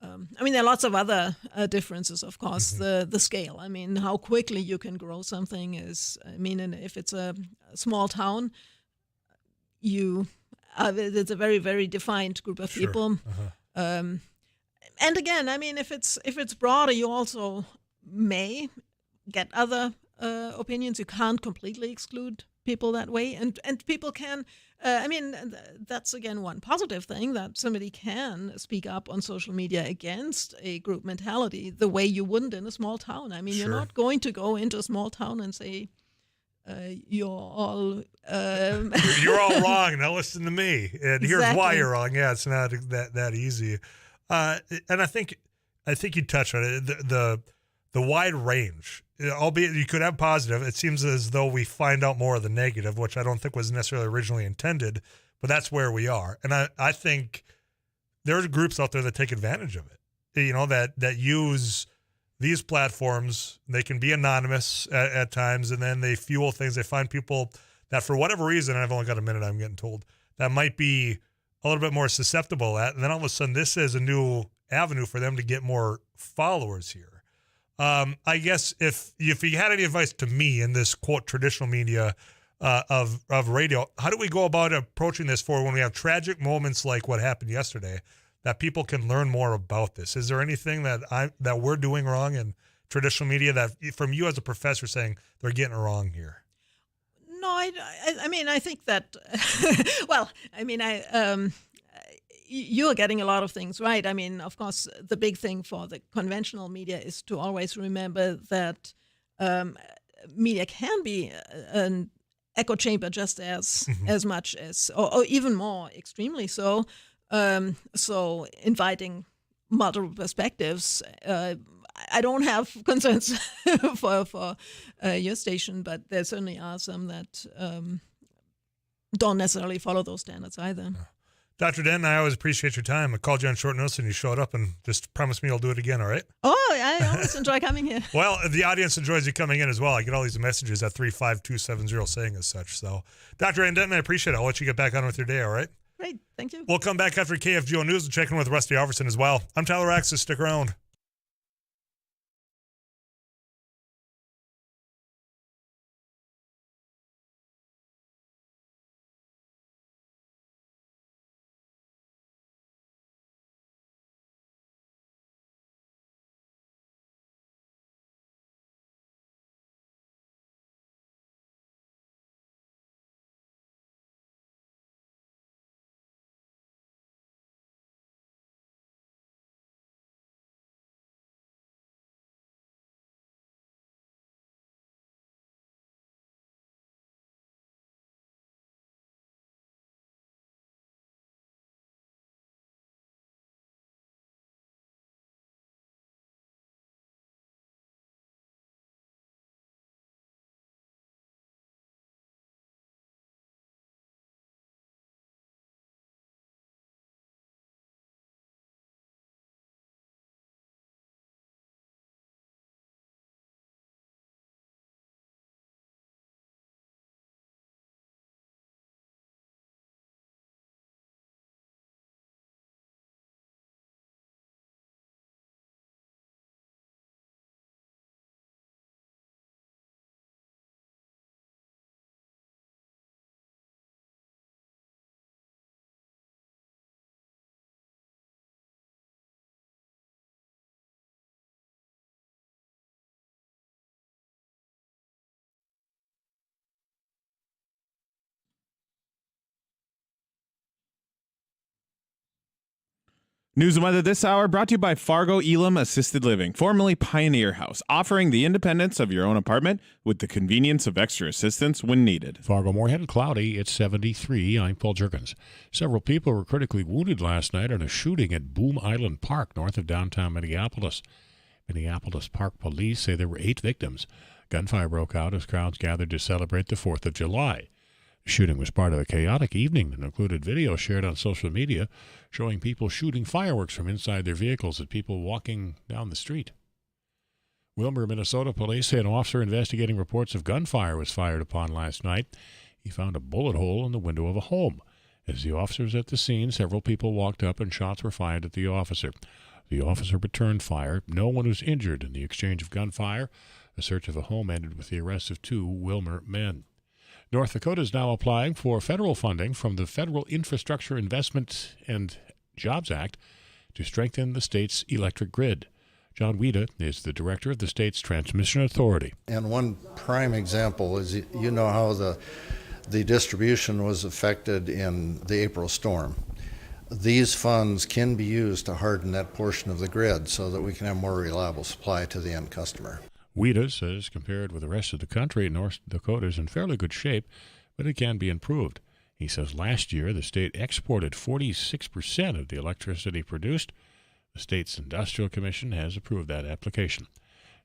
I mean, there are lots of other differences, of course. The scale. I mean, how quickly you can grow something is. I mean, and if it's a small town, it's a very, very defined group of people. And again, I mean, if it's broader, you also may get other opinions. You can't completely exclude people that way, and people can. I mean, that's again one positive thing, that somebody can speak up on social media against a group mentality the way you wouldn't in a small town. I mean, you're not going to go into a small town and say, you're all you're all wrong. Now listen to me, and here's Exactly. why you're wrong. Yeah, it's not that easy. And I think you touched on it. The wide range, albeit you could have positive. It seems as though we find out more of the negative, which I don't think was necessarily originally intended, but that's where we are. And I think there's groups out there that take advantage of it. That use these platforms. They can be anonymous at times, and then they fuel things. They find people that for whatever reason, and I've only got a minute, I'm getting told, that might be a little bit more susceptible at, and then all of a sudden this is a new avenue for them to get more followers here. I guess if you had any advice to me in this quote traditional media of radio, how do we go about approaching this for when we have tragic moments like what happened yesterday, that people can learn more about this? Is there anything that we're doing wrong in traditional media that from you as a professor saying they're getting it wrong here? No, I mean, I think that, well, I mean, you're getting a lot of things right. I mean, of course, the big thing for the conventional media is to always remember that media can be an echo chamber just as much as, or even more extremely so. So inviting multiple perspectives. I don't have concerns for your station, but there certainly are some that don't necessarily follow those standards either. Dr. Denton, I always appreciate your time. I called you on short notice and you showed up, and just promise me you'll do it again, all right? Oh, I always enjoy coming here. Well, the audience enjoys you coming in as well. I get all these messages at 35270 saying as such. So, Dr. Denton, I appreciate it. I'll let you get back on with your day, all right? Great, thank you. We'll come back after KFGO News and check in with Rusty Alverson as well. I'm Tyler Axis. Stick around. News and weather this hour brought to you by Fargo Elam Assisted Living, formerly Pioneer House, offering the independence of your own apartment with the convenience of extra assistance when needed. Fargo-Moorhead, cloudy, it's 73. I'm Paul Jurgens. Several people were critically wounded last night in a shooting at Boom Island Park, north of downtown Minneapolis. Minneapolis Park Police say there were 8 victims. Gunfire broke out as crowds gathered to celebrate the 4th of July. The shooting was part of a chaotic evening that included video shared on social media showing people shooting fireworks from inside their vehicles at people walking down the street. Wilmer, Minnesota police say an officer investigating reports of gunfire was fired upon last night. He found a bullet hole in the window of a home. As the officer was at the scene, several people walked up and shots were fired at the officer. The officer returned fire. No one was injured in the exchange of gunfire. A search of a home ended with the arrest of 2 Wilmer men. North Dakota is now applying for federal funding from the Federal Infrastructure Investment and Jobs Act to strengthen the state's electric grid. John Weida is the director of the state's transmission authority. And one prime example is, you know how the distribution was affected in the April storm. These funds can be used to harden that portion of the grid so that we can have more reliable supply to the end customer. Weida says compared with the rest of the country, North Dakota is in fairly good shape, but it can be improved. He says last year the state exported 46% of the electricity produced. The state's industrial commission has approved that application.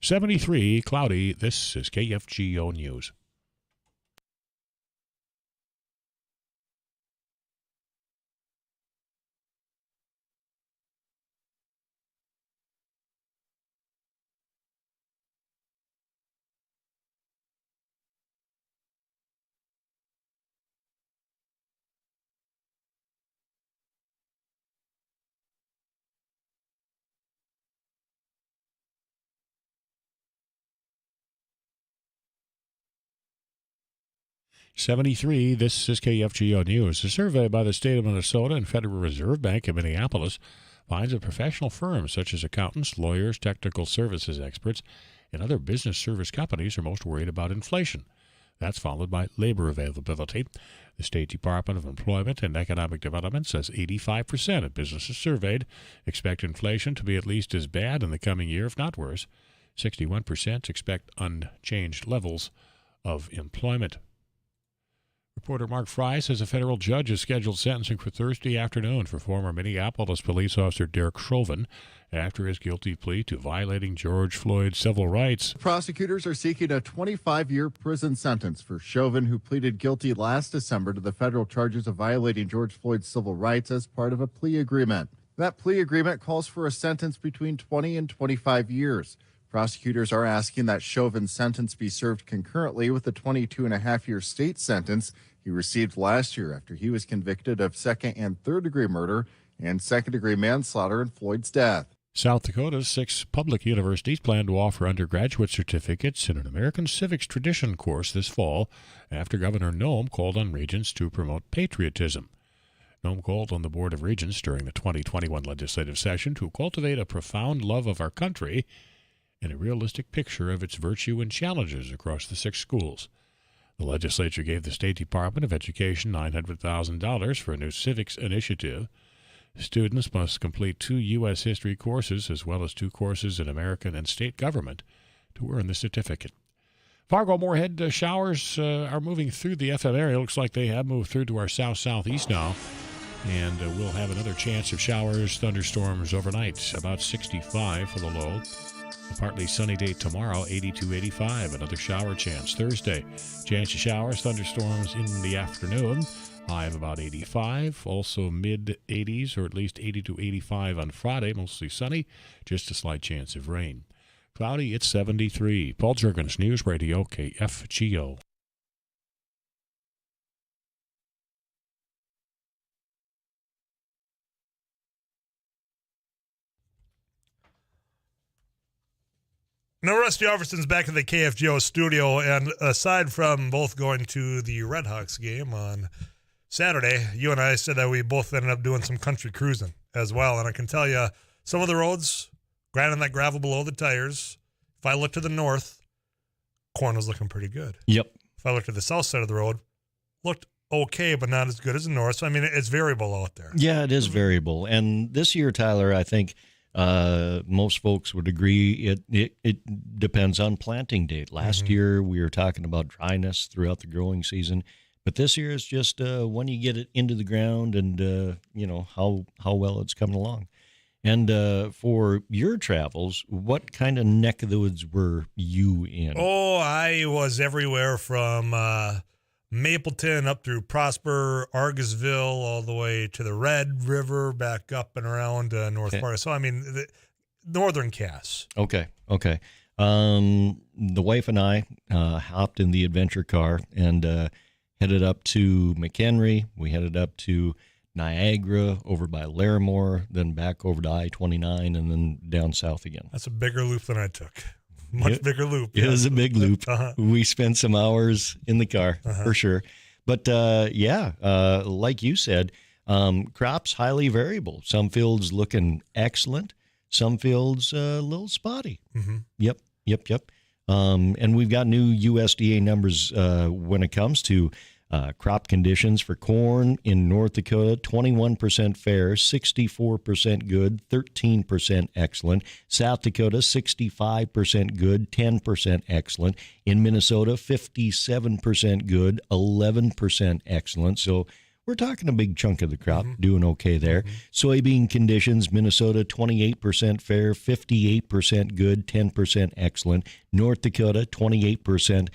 73, cloudy. This is KFGO News. '73, this is KFGO News. A survey by the state of Minnesota and Federal Reserve Bank in Minneapolis finds that professional firms such as accountants, lawyers, technical services experts, and other business service companies are most worried about inflation. That's followed by labor availability. The State Department of Employment and Economic Development says 85% of businesses surveyed expect inflation to be at least as bad in the coming year, if not worse. 61% expect unchanged levels of employment. Reporter Mark Fry says a federal judge has scheduled sentencing for Thursday afternoon for former Minneapolis police officer Derek Chauvin after his guilty plea to violating George Floyd's civil rights. Prosecutors are seeking a 25-year prison sentence for Chauvin, who pleaded guilty last December to the federal charges of violating George Floyd's civil rights as part of a plea agreement. That plea agreement calls for a sentence between 20 and 25 years. Prosecutors are asking that Chauvin's sentence be served concurrently with the 22-and-a-half-year state sentence he received last year after he was convicted of second- and third-degree murder and second-degree manslaughter in Floyd's death. South Dakota's 6 public universities plan to offer undergraduate certificates in an American Civics Tradition course this fall after Governor Noem called on regents to promote patriotism. Noem called on the Board of Regents during the 2021 legislative session to cultivate a profound love of our country and a realistic picture of its virtue and challenges across the 6 schools. The legislature gave the State Department of Education $900,000 for a new civics initiative. Students must complete 2 U.S. history courses as well as 2 courses in American and state government to earn the certificate. Fargo-Moorhead showers are moving through the FM area. Looks like they have moved through to our south-southeast now. And we'll have another chance of showers, thunderstorms overnight, about 65 for the low. A partly sunny day tomorrow, 82-85. Another shower chance Thursday. Chance of showers, thunderstorms in the afternoon. High of about 85. Also mid-80s, or at least 80 to 85 on Friday. Mostly sunny. Just a slight chance of rain. Cloudy, it's 73. Paul Jurgens, News Radio, KFGO. Now, Rusty Alverson's back in the KFGO studio, and aside from both going to the Redhawks game on Saturday, you and I said that we both ended up doing some country cruising as well, and I can tell you some of the roads, granted that gravel below the tires, if I look to the north, corn was looking pretty good. Yep. If I looked to the south side of the road, looked okay, but not as good as the north. So, I mean, it's variable out there. Yeah, it is variable. And this year, Tyler, I think most folks would agree it depends on planting date. Last year, we were talking about dryness throughout the growing season. But this year is just when you get it into the ground and, how well it's coming along. And for your travels, what kind of neck of the woods were you in? Oh, I was everywhere from Mapleton up through Prosper, Argosville, all the way to the Red River, back up and around North Fargo. So, I mean, the northern Cass. Okay. The wife and I hopped in the adventure car and headed up to McHenry. We headed up to Niagara, over by Larimore, then back over to I-29, and then down south again. That's a bigger loop than I took. Much bigger loop. It was a big loop. We spent some hours in the car, for sure. But, like you said, crops highly variable. Some fields looking excellent. Some fields a little spotty. Yep. And we've got new USDA numbers when it comes to crop conditions for corn in North Dakota: 21% fair, 64% good, 13% excellent. South Dakota, 65% good, 10% excellent. In Minnesota, 57% good, 11% excellent. So we're talking a big chunk of the crop doing okay there. Soybean conditions: Minnesota, 28% fair, 58% good, 10% excellent. North Dakota, 28%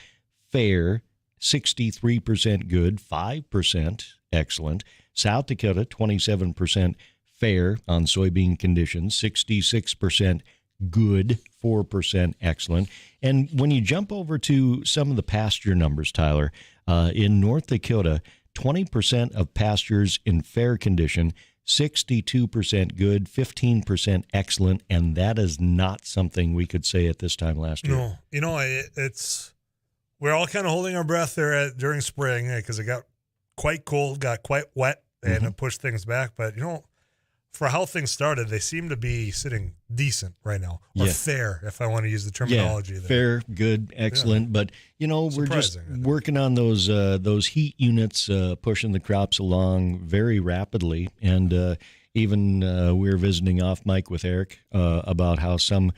fair, 63% good, 5% excellent. South Dakota, 27% fair on soybean conditions, 66% good, 4% excellent. And when you jump over to some of the pasture numbers, Tyler, in North Dakota, 20% of pastures in fair condition, 62% good, 15% excellent, and that is not something we could say at this time last year. No, we're all kind of holding our breath there during spring because it got quite cold, got quite wet, and it pushed things back. But, for how things started, they seem to be sitting decent right now, or fair, if I want to use the terminology. There. Fair, good, excellent. Yeah. But, we're just working on those heat units, pushing the crops along very rapidly. And even we were visiting off mic with Eric about how some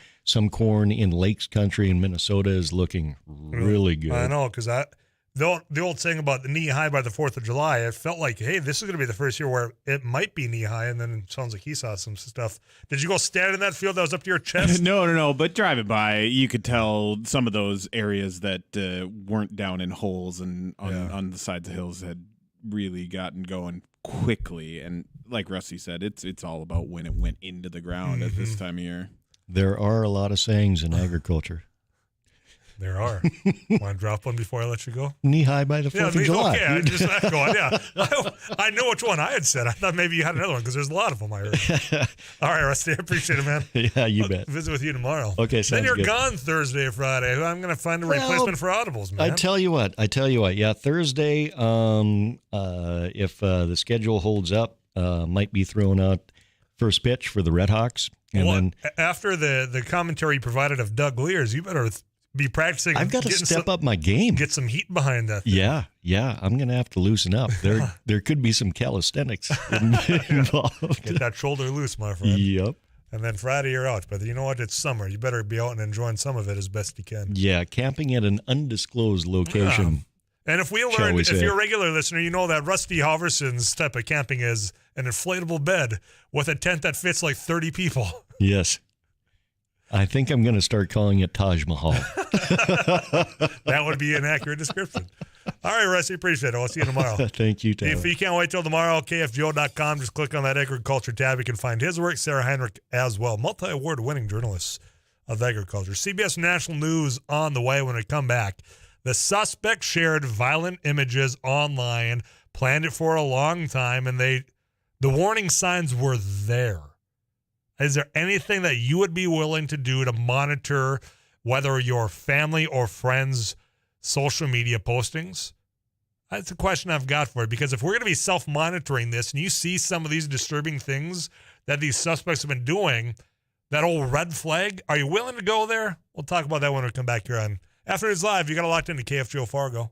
corn in Lakes Country in Minnesota is looking really good. I know, because the old saying about the knee high by the 4th of July, it felt like, hey, this is going to be the first year where it might be knee high, and then it sounds like he saw some stuff. Did you go stand in that field that was up to your chest? No. But driving by, you could tell some of those areas that weren't down in holes and on the sides of hills had really gotten going quickly. And like Rusty said, it's all about when it went into the ground at this time of year. There are a lot of sayings in agriculture. There are. Want to drop one before I let you go? Knee high by the 4th of July. Okay, I just going. Yeah, I know which one I had said. I thought maybe you had another one because there's a lot of them I heard. All right, Rusty, I appreciate it, man. Yeah, you bet. Visit with you tomorrow. Okay, sounds Then you're good. gone Thursday or Friday. I'm going to find a replacement for Audibles, man. I tell you what. Yeah, Thursday, if the schedule holds up, might be throwing out first pitch for the Red Hawks. And then after the commentary provided of Doug Lears, you better be practicing. I've got to step up my game. Get some heat behind that thing. Yeah. I'm going to have to loosen up. There could be some calisthenics involved. Get that shoulder loose, my friend. Yep. And then Friday you're out. But you know what? It's summer. You better be out and enjoying some of it as best you can. Yeah, camping at an undisclosed location. And if you're a regular listener, you know that Rusty Halverson's type of camping is an inflatable bed with a tent that fits like 30 people. Yes. I think I'm going to start calling it Taj Mahal. That would be an accurate description. All right, Rusty, appreciate it. I'll see you tomorrow. Thank you, Tyler. If you can't wait till tomorrow, KFGO.com. Just click on that agriculture tab. You can find his work, Sarah Heinrich as well. Multi-award winning journalist of agriculture. CBS National News on the way when we come back. The suspect shared violent images online, planned it for a long time, and the warning signs were there. Is there anything that you would be willing to do to monitor whether your family or friends' social media postings? That's a question I've got for it, because if we're going to be self-monitoring this and you see some of these disturbing things that these suspects have been doing, that old red flag, are you willing to go there? We'll talk about that when we come back here on Afternoons Live. You got it locked into KFGO Fargo.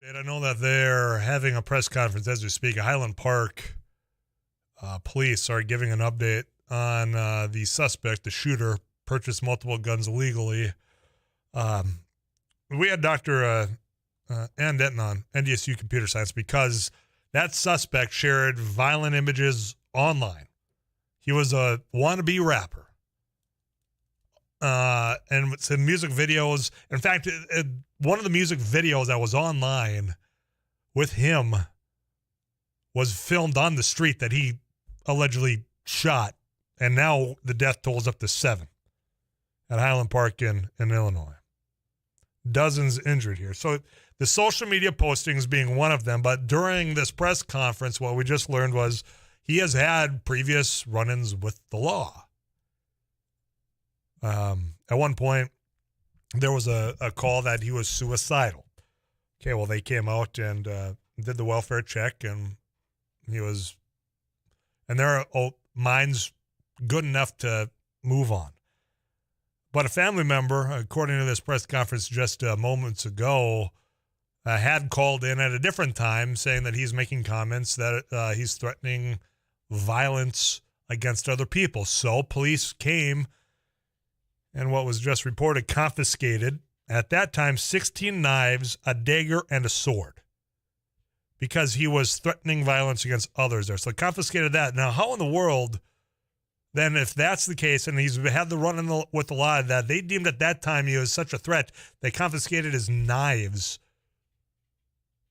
And I know that they're having a press conference as we speak. Highland Park police are giving an update on the suspect, the shooter, purchased multiple guns illegally. We had Dr. Ann Denton on NDSU Computer Science because that suspect shared violent images online. He was a wannabe rapper. And some music videos. In fact, one of the music videos that was online with him was filmed on the street that he allegedly shot. And now the death toll is up to 7 at Highland Park in Illinois. Dozens injured here. So the social media postings being one of them. But during this press conference, what we just learned was he has had previous run-ins with the law. At one point, there was a call that he was suicidal. Okay, well, they came out and did the welfare check, and he was, and their minds good enough to move on. But a family member, according to this press conference just moments ago, had called in at a different time saying that he's making comments that he's threatening violence against other people. So police came and what was just reported confiscated, at that time, 16 knives, a dagger, and a sword because he was threatening violence against others there. So confiscated that. Now, how in the world, then, if that's the case, and he's had the run-in with the law that they deemed at that time he was such a threat, they confiscated his knives.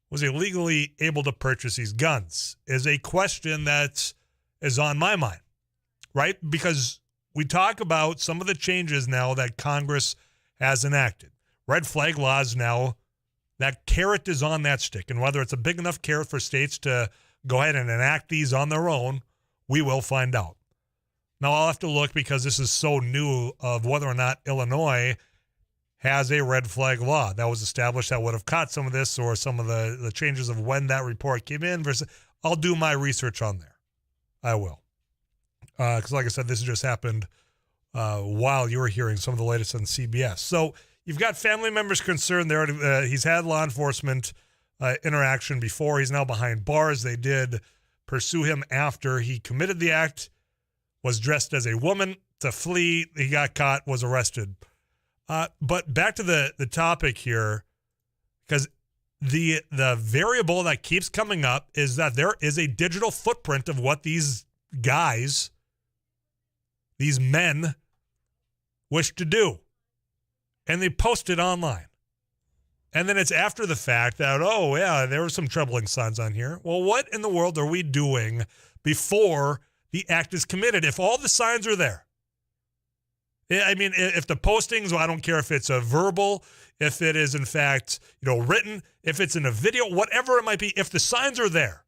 Was he legally able to purchase these guns? Is a question that is on my mind, right? Because we talk about some of the changes now that Congress has enacted. Red flag laws now, that carrot is on that stick. And whether it's a big enough carrot for states to go ahead and enact these on their own, we will find out. Now, I'll have to look because this is so new of whether or not Illinois has a red flag law that was established that would have caught some of this or some of the changes of when that report came in versus I'll do my research on there. I will. Because like I said, this just happened while you were hearing some of the latest on CBS. So you've got family members concerned there. He's had law enforcement interaction before. He's now behind bars. They did pursue him after he committed the act, was dressed as a woman to flee. He got caught, was arrested. But back to the topic here, because the variable that keeps coming up is that there is a digital footprint of what these guys, these men, wish to do. And they post it online. And then it's after the fact that, oh, yeah, there were some troubling signs on here. Well, what in the world are we doing before the act is committed? If all the signs are there. I mean, if the postings, well, I don't care if it's a verbal, if it is in fact, written, if it's in a video, whatever it might be, if the signs are there,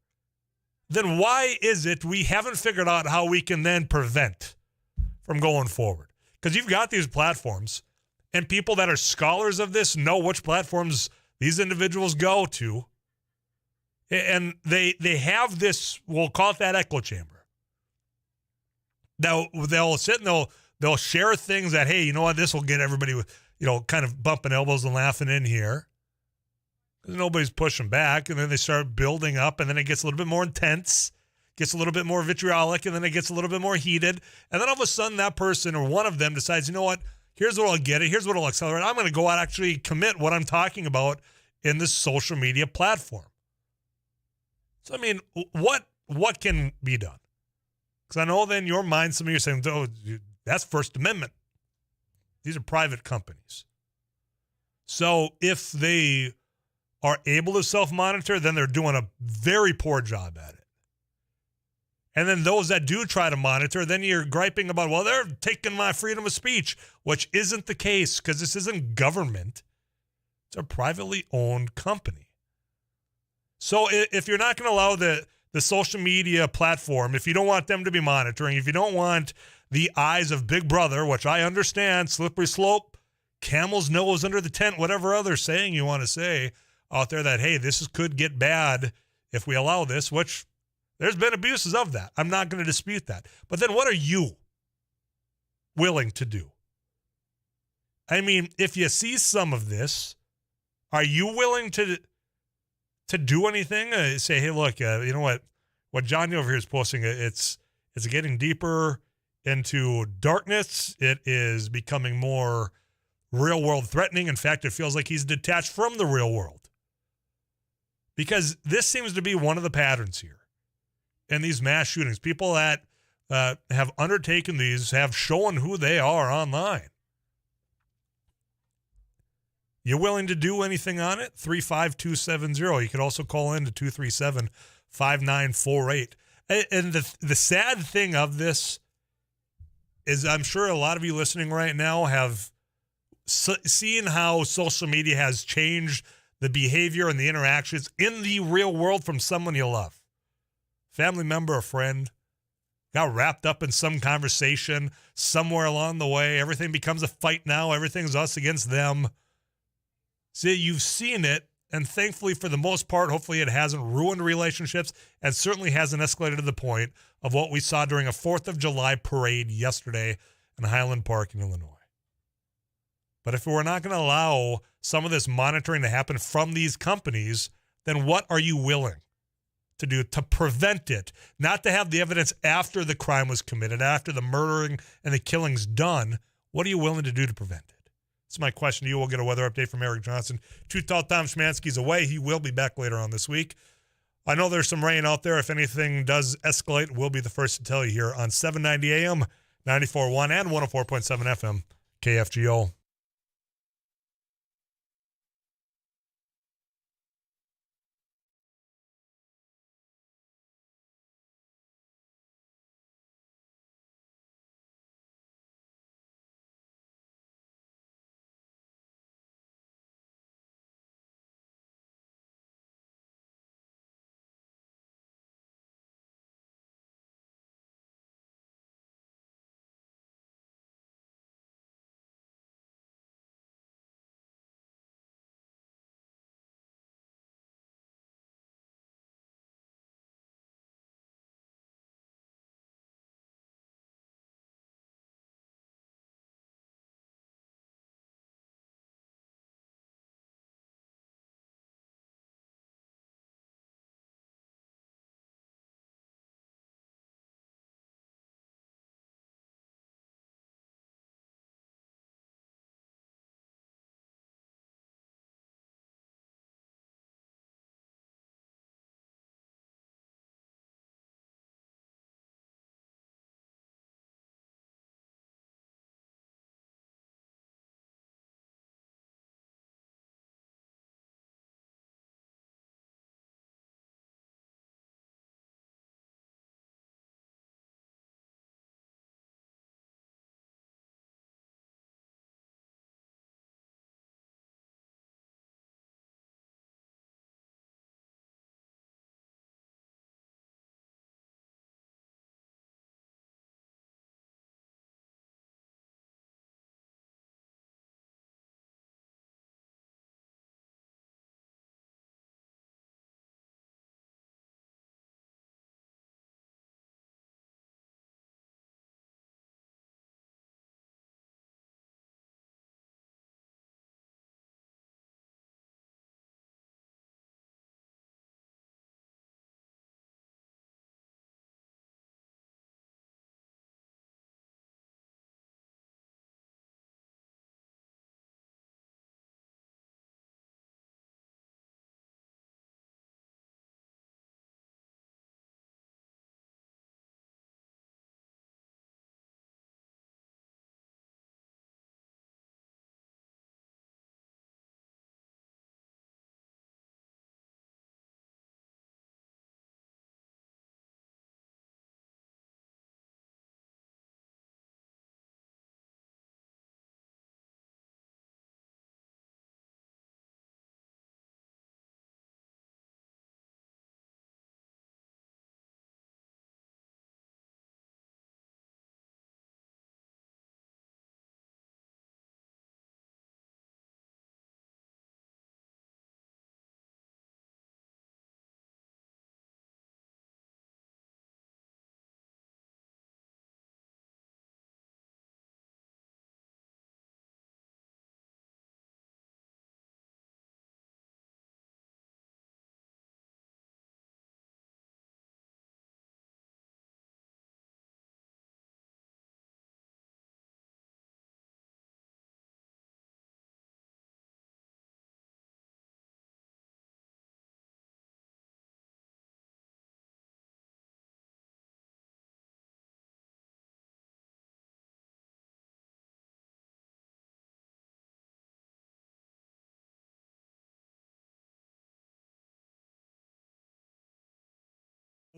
then why is it we haven't figured out how we can then prevent from going forward? Because you've got these platforms, and people that are scholars of this know which platforms these individuals go to, and they have this, we'll call it that echo chamber. Now, they'll sit and they'll share things that, hey, you know what, this will get everybody, kind of bumping elbows and laughing in here. Because nobody's pushing back, and then they start building up, and then it gets a little bit more intense, gets a little bit more vitriolic, and then it gets a little bit more heated. And then all of a sudden that person or one of them decides, you know what, here's what I'll get it, here's what I'll accelerate. I'm going to go out and actually commit what I'm talking about in this social media platform. So, I mean, what can be done? Because I know that in your mind, some of you are saying, oh, that's First Amendment. These are private companies. So if they are able to self-monitor, then they're doing a very poor job at it. And then those that do try to monitor, then you're griping about, well, they're taking my freedom of speech, which isn't the case because this isn't government. It's a privately owned company. So if you're not going to allow the social media platform, if you don't want them to be monitoring, if you don't want the eyes of Big Brother, which I understand, slippery slope, camel's nose under the tent, whatever other saying you want to say out there that, hey, this could get bad if we allow this, which there's been abuses of that. I'm not going to dispute that. But then what are you willing to do? I mean, if you see some of this, are you willing to to do anything. Say, hey, look, you know what Johnny over here is posting, it's getting deeper into darkness. It is becoming more real world threatening. In fact, it feels like he's detached from the real world. Because this seems to be one of the patterns here in these mass shootings. People that have undertaken these have shown who they are online. You willing to do anything on it? 35270. You could also call in to 237-5948. And the sad thing of this is I'm sure a lot of you listening right now have seen how social media has changed the behavior and the interactions in the real world from someone you love. Family member or friend got wrapped up in some conversation somewhere along the way. Everything becomes a fight now. Everything's us against them. See, you've seen it, and thankfully for the most part, hopefully it hasn't ruined relationships and certainly hasn't escalated to the point of what we saw during a 4th of July parade yesterday in Highland Park in Illinois. But if we're not going to allow some of this monitoring to happen from these companies, then what are you willing to do to prevent it? Not to have the evidence after the crime was committed, after the murdering and the killing's done. What are you willing to do to prevent it? That's my question to you. We'll get a weather update from Eric Johnson. Too Tall Tom Szymanski's away. He will be back later on this week. I know there's some rain out there. If anything does escalate, we'll be the first to tell you here on 790 AM, 94.1 and 104.7 FM, KFGO.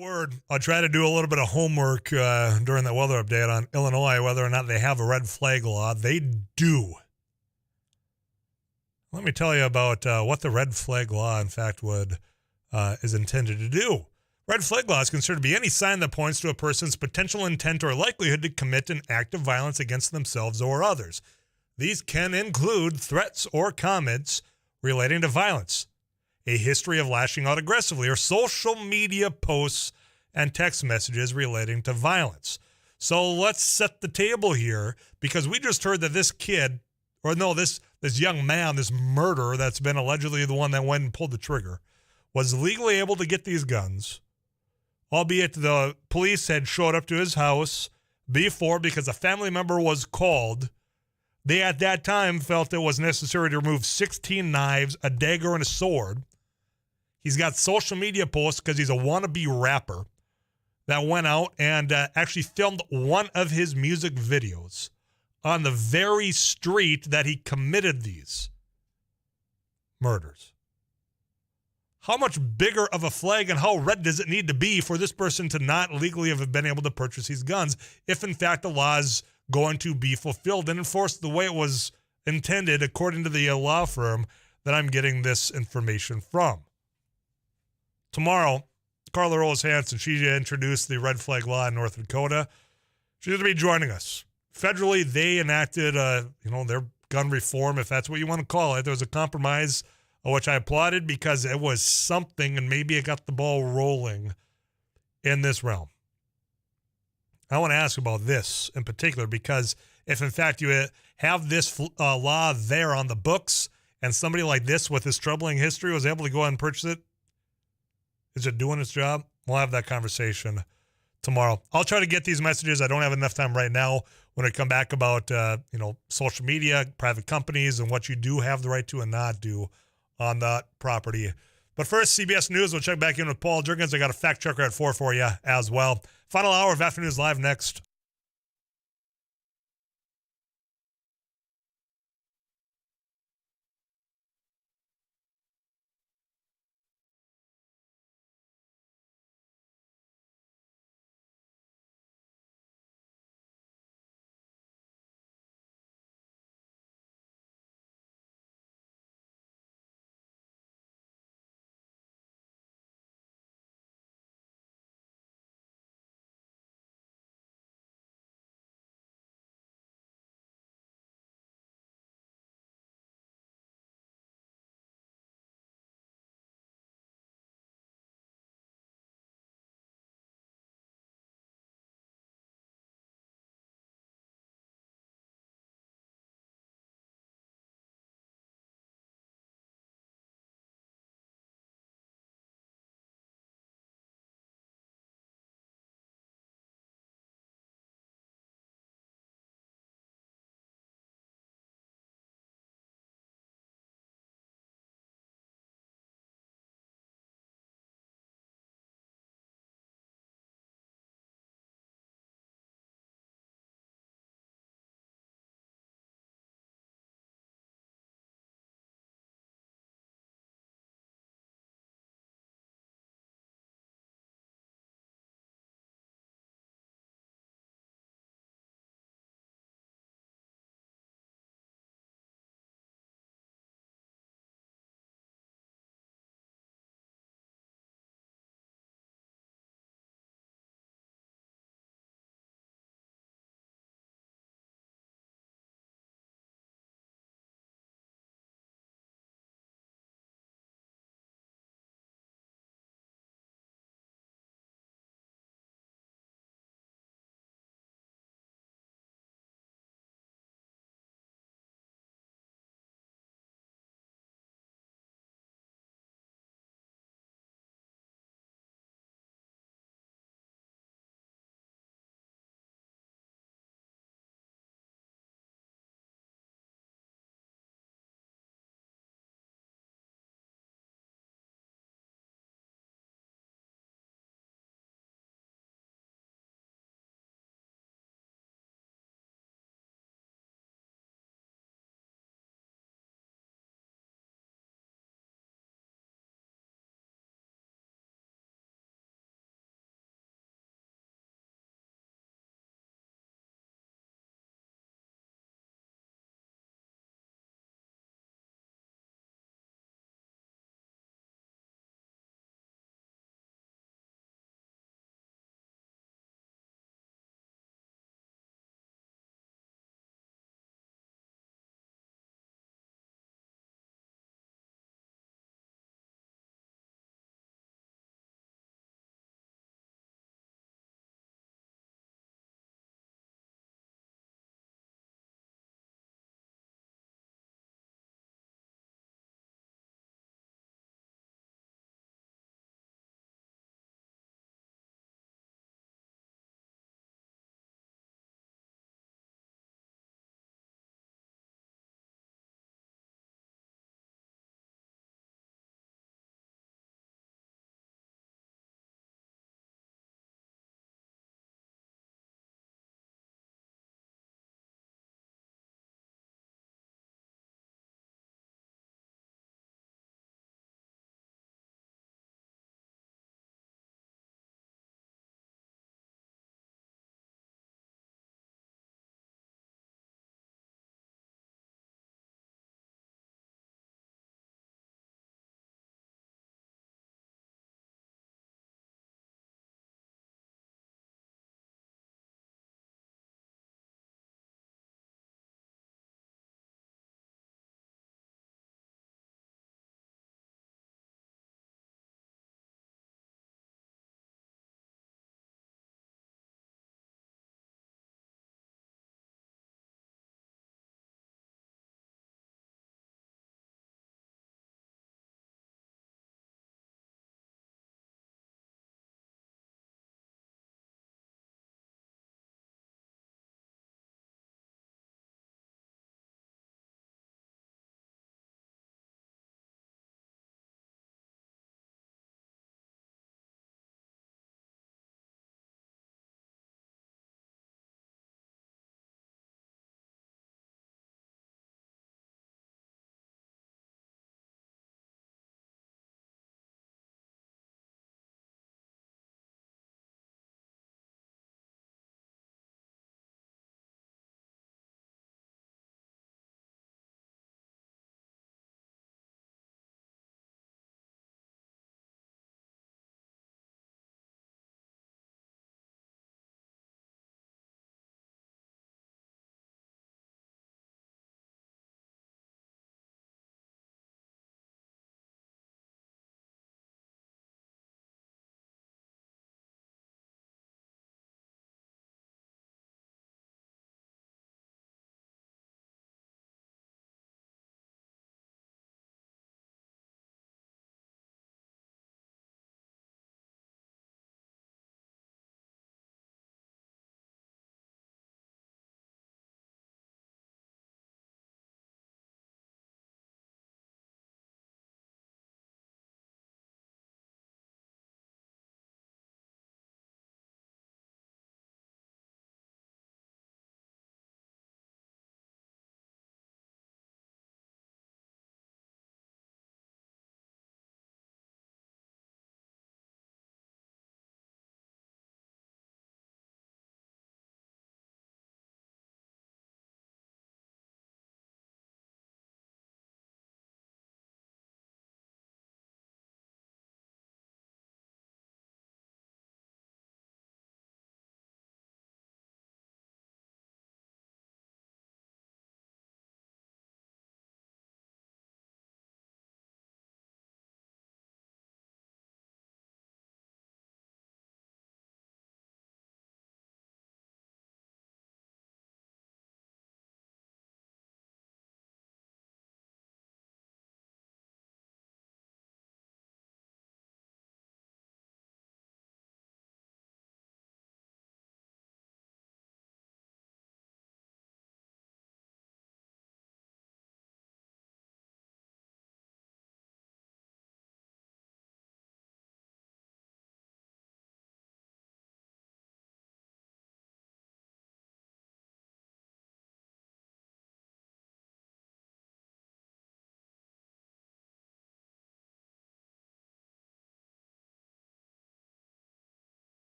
Word. I'll try to do a little bit of homework during the weather update on Illinois, whether or not they have a red flag law. They do. Let me tell you about what the red flag law, in fact, is intended to do. Red flag law is considered to be any sign that points to a person's potential intent or likelihood to commit an act of violence against themselves or others. These can include threats or comments relating to violence, a history of lashing out aggressively, or social media posts and text messages relating to violence. So let's set the table here, because we just heard that this kid, or no, this young man, this murderer that's been allegedly the one that went and pulled the trigger, was legally able to get these guns, albeit the police had showed up to his house before because a family member was called. They at that time felt it was necessary to remove 16 knives, a dagger, and a sword. He's got social media posts because he's a wannabe rapper that went out and actually filmed one of his music videos on the very street that he committed these murders. How much bigger of a flag and how red does it need to be for this person to not legally have been able to purchase these guns if, in fact, the law is going to be fulfilled and enforced the way it was intended, according to the law firm that I'm getting this information from? Tomorrow, Carla Rose Hansen, she introduced the red flag law in North Dakota. She's going to be joining us. Federally, they enacted, their gun reform, if that's what you want to call it. There was a compromise, which I applauded because it was something, and maybe it got the ball rolling in this realm. I want to ask about this in particular, because if, in fact, you have this law there on the books and somebody like this with this troubling history was able to go out and purchase it, is it doing its job? We'll have that conversation tomorrow. I'll try to get these messages. I don't have enough time right now when I come back about, social media, private companies, and what you do have the right to and not do on that property. But first, CBS News. We'll check back in with Paul Jurgens. I got a fact checker at 4 for you as well. Final hour of Afternoons Live next.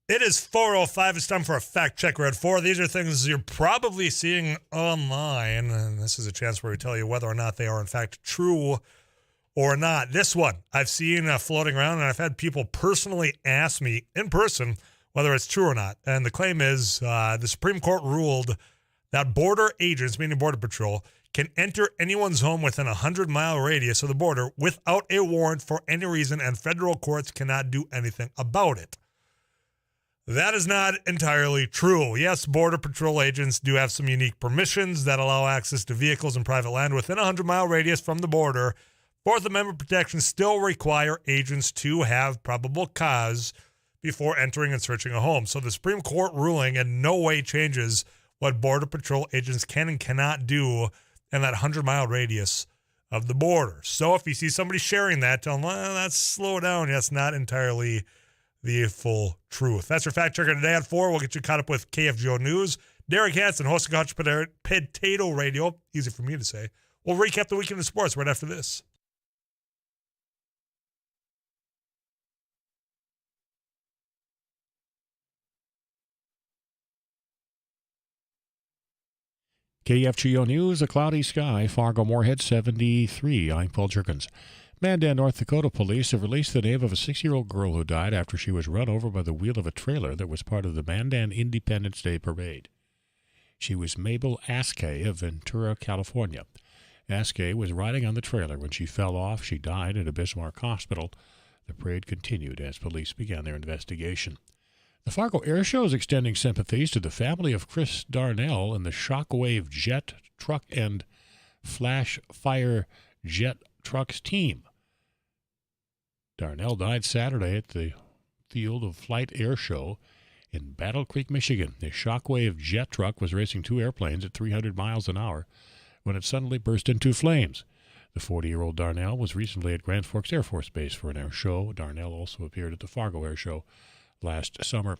It is 4:05. It's time for a fact check. We're at 4. These are things you're probably seeing online, and this is a chance where we tell you whether or not they are in fact true or not. This one I've seen floating around, and I've had people personally ask me in person whether it's true or not. And the claim is the Supreme Court ruled that border agents, meaning Border Patrol, can enter anyone's home within a 100-mile radius of the border without a warrant for any reason, and federal courts cannot do anything about it. That is not entirely true. Yes, Border Patrol agents do have some unique permissions that allow access to vehicles and private land within a 100-mile radius from the border. Fourth Amendment protections still require agents to have probable cause before entering and searching a home. So the Supreme Court ruling in no way changes what Border Patrol agents can and cannot do in that 100-mile radius of the border. So if you see somebody sharing that, tell them, well, that's slow down. That's not entirely the full truth. That's your fact checker today at 4. We'll get you caught up with KFGO News. Derek Hansen, host of Couch Potato Radio, easy for me to say. We'll recap the weekend of sports right after this. KFGO News, a cloudy sky, Fargo-Moorhead 73. I'm Paul Jerkins. Mandan, North Dakota police have released the name of a 6-year-old girl who died after she was run over by the wheel of a trailer that was part of the Mandan Independence Day Parade. She was Mabel Askey of Ventura, California. Askey was riding on the trailer when she fell off. She died at a Bismarck hospital. The parade continued as police began their investigation. The Fargo Air Show is extending sympathies to the family of Chris Darnell and the Shockwave Jet Truck and Flash Fire Jet Trucks team. Darnell died Saturday at the Field of Flight Air Show in Battle Creek, Michigan. The Shockwave jet truck was racing 2 airplanes at 300 miles an hour when it suddenly burst into flames. The 40-year-old Darnell was recently at Grand Forks Air Force Base for an air show. Darnell also appeared at the Fargo Air Show last summer.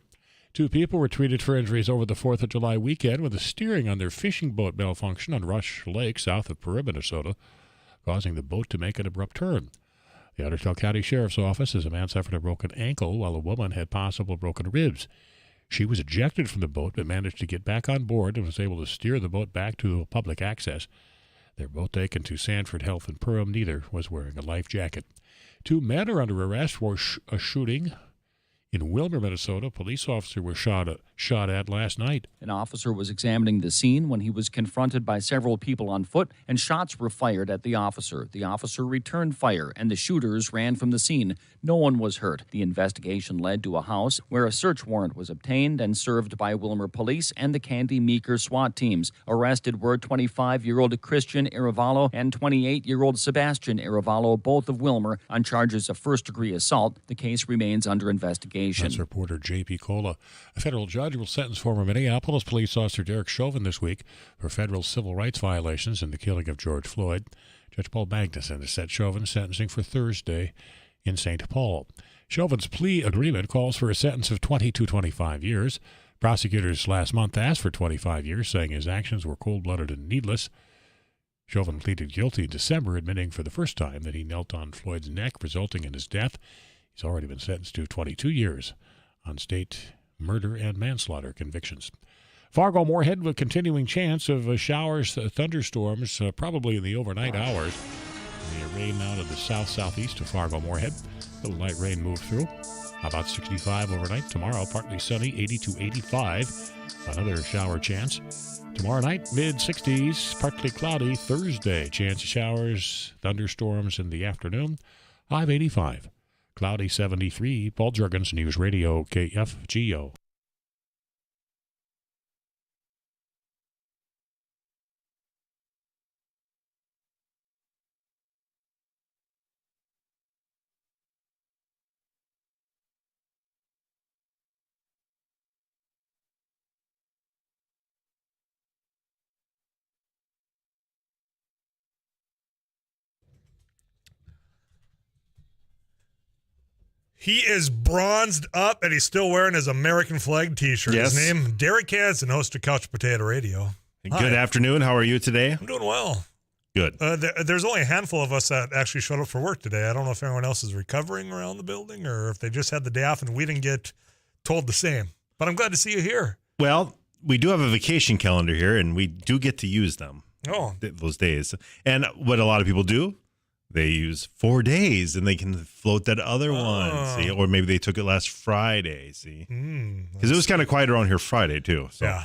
2 people were treated for injuries over the 4th of July weekend when the steering on their fishing boat malfunctioned on Rush Lake south of Peru, Minnesota, causing the boat to make an abrupt turn. The Ottertail County Sheriff's Office says a man suffered a broken ankle while a woman had possible broken ribs. She was ejected from the boat but managed to get back on board and was able to steer the boat back to public access. They were both taken to Sanford Health in Perham. Neither was wearing a life jacket. 2 men are under arrest for a shooting in Wilmer, Minnesota. A police officer was shot at last night. An officer was examining the scene when he was confronted by several people on foot, and shots were fired at the officer. The officer returned fire, and the shooters ran from the scene. No one was hurt. The investigation led to a house where a search warrant was obtained and served by Wilmer Police and the Candy Meeker SWAT teams. Arrested were 25-year-old Christian Iravallo and 28-year-old Sebastian Iravallo, both of Wilmer, on charges of first-degree assault. The case remains under investigation. That's reporter J.P. Cola. A federal judge will sentence former Minneapolis police officer Derek Chauvin this week for federal civil rights violations in the killing of George Floyd. Judge Paul Magnuson has set Chauvin's sentencing for Thursday in St. Paul. Chauvin's plea agreement calls for a sentence of 20 to 25 years. Prosecutors last month asked for 25 years, saying his actions were cold-blooded and needless. Chauvin pleaded guilty in December, admitting for the first time that he knelt on Floyd's neck, resulting in his death. He's already been sentenced to 22 years on state murder and manslaughter convictions. Fargo-Moorhead with continuing chance of showers, thunderstorms, probably in the overnight hours. The rain now to the south-southeast of Fargo-Moorhead. A little light rain moved through. About 65 overnight. Tomorrow, partly sunny, 80 to 85. Another shower chance. Tomorrow night, mid-60s, partly cloudy. Thursday, chance of showers, thunderstorms in the afternoon. High of 85. Cloudy 73. Paul Jergens, News Radio, KFGO. He is bronzed up, and he's still wearing his American flag T-shirt. Yes. His name, Derek Hansen, host of Couch Potato Radio. Good afternoon. How are you today? I'm doing well. Good. There's only a handful of us that actually showed up for work today. I don't know if anyone else is recovering around the building or if they just had the day off and we didn't get told the same. But I'm glad to see you here. Well, we do have a vacation calendar here, and we do get to use them. Oh. Those days. And what a lot of people do, they use 4 days, and they can float that other one, see? Or maybe they took it last Friday, see? Because it was kind of quiet around here Friday, too. So. Yeah.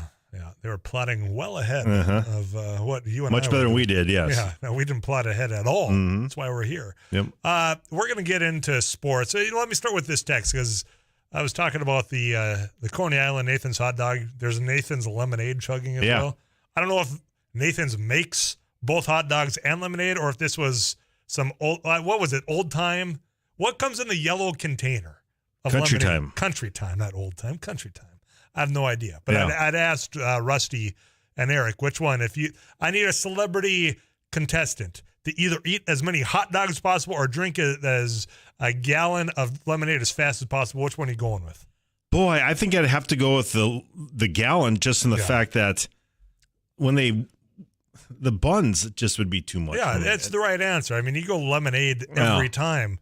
They were plotting well ahead of what you and Much I better were than we doing. did, yes. Yeah, no, we didn't plot ahead at all. That's why we're here. Yep. We're going to get into sports. Let me start with this text because I was talking about the Coney Island Nathan's hot dog. There's Nathan's lemonade chugging as well. I don't know if Nathan's makes both hot dogs and lemonade or if this was some old, what was it, old time? What comes in the yellow container of Country lemonade? Time. Country Time, not old time, country time. I have no idea, but I'd asked Rusty and Eric which one. I need a celebrity contestant to either eat as many hot dogs as possible or drink as a gallon of lemonade as fast as possible. Which one are you going with? Boy, I think I'd have to go with the gallon, just in the fact that when the buns just would be too much. Yeah, that's the right answer. I mean, you go lemonade every time.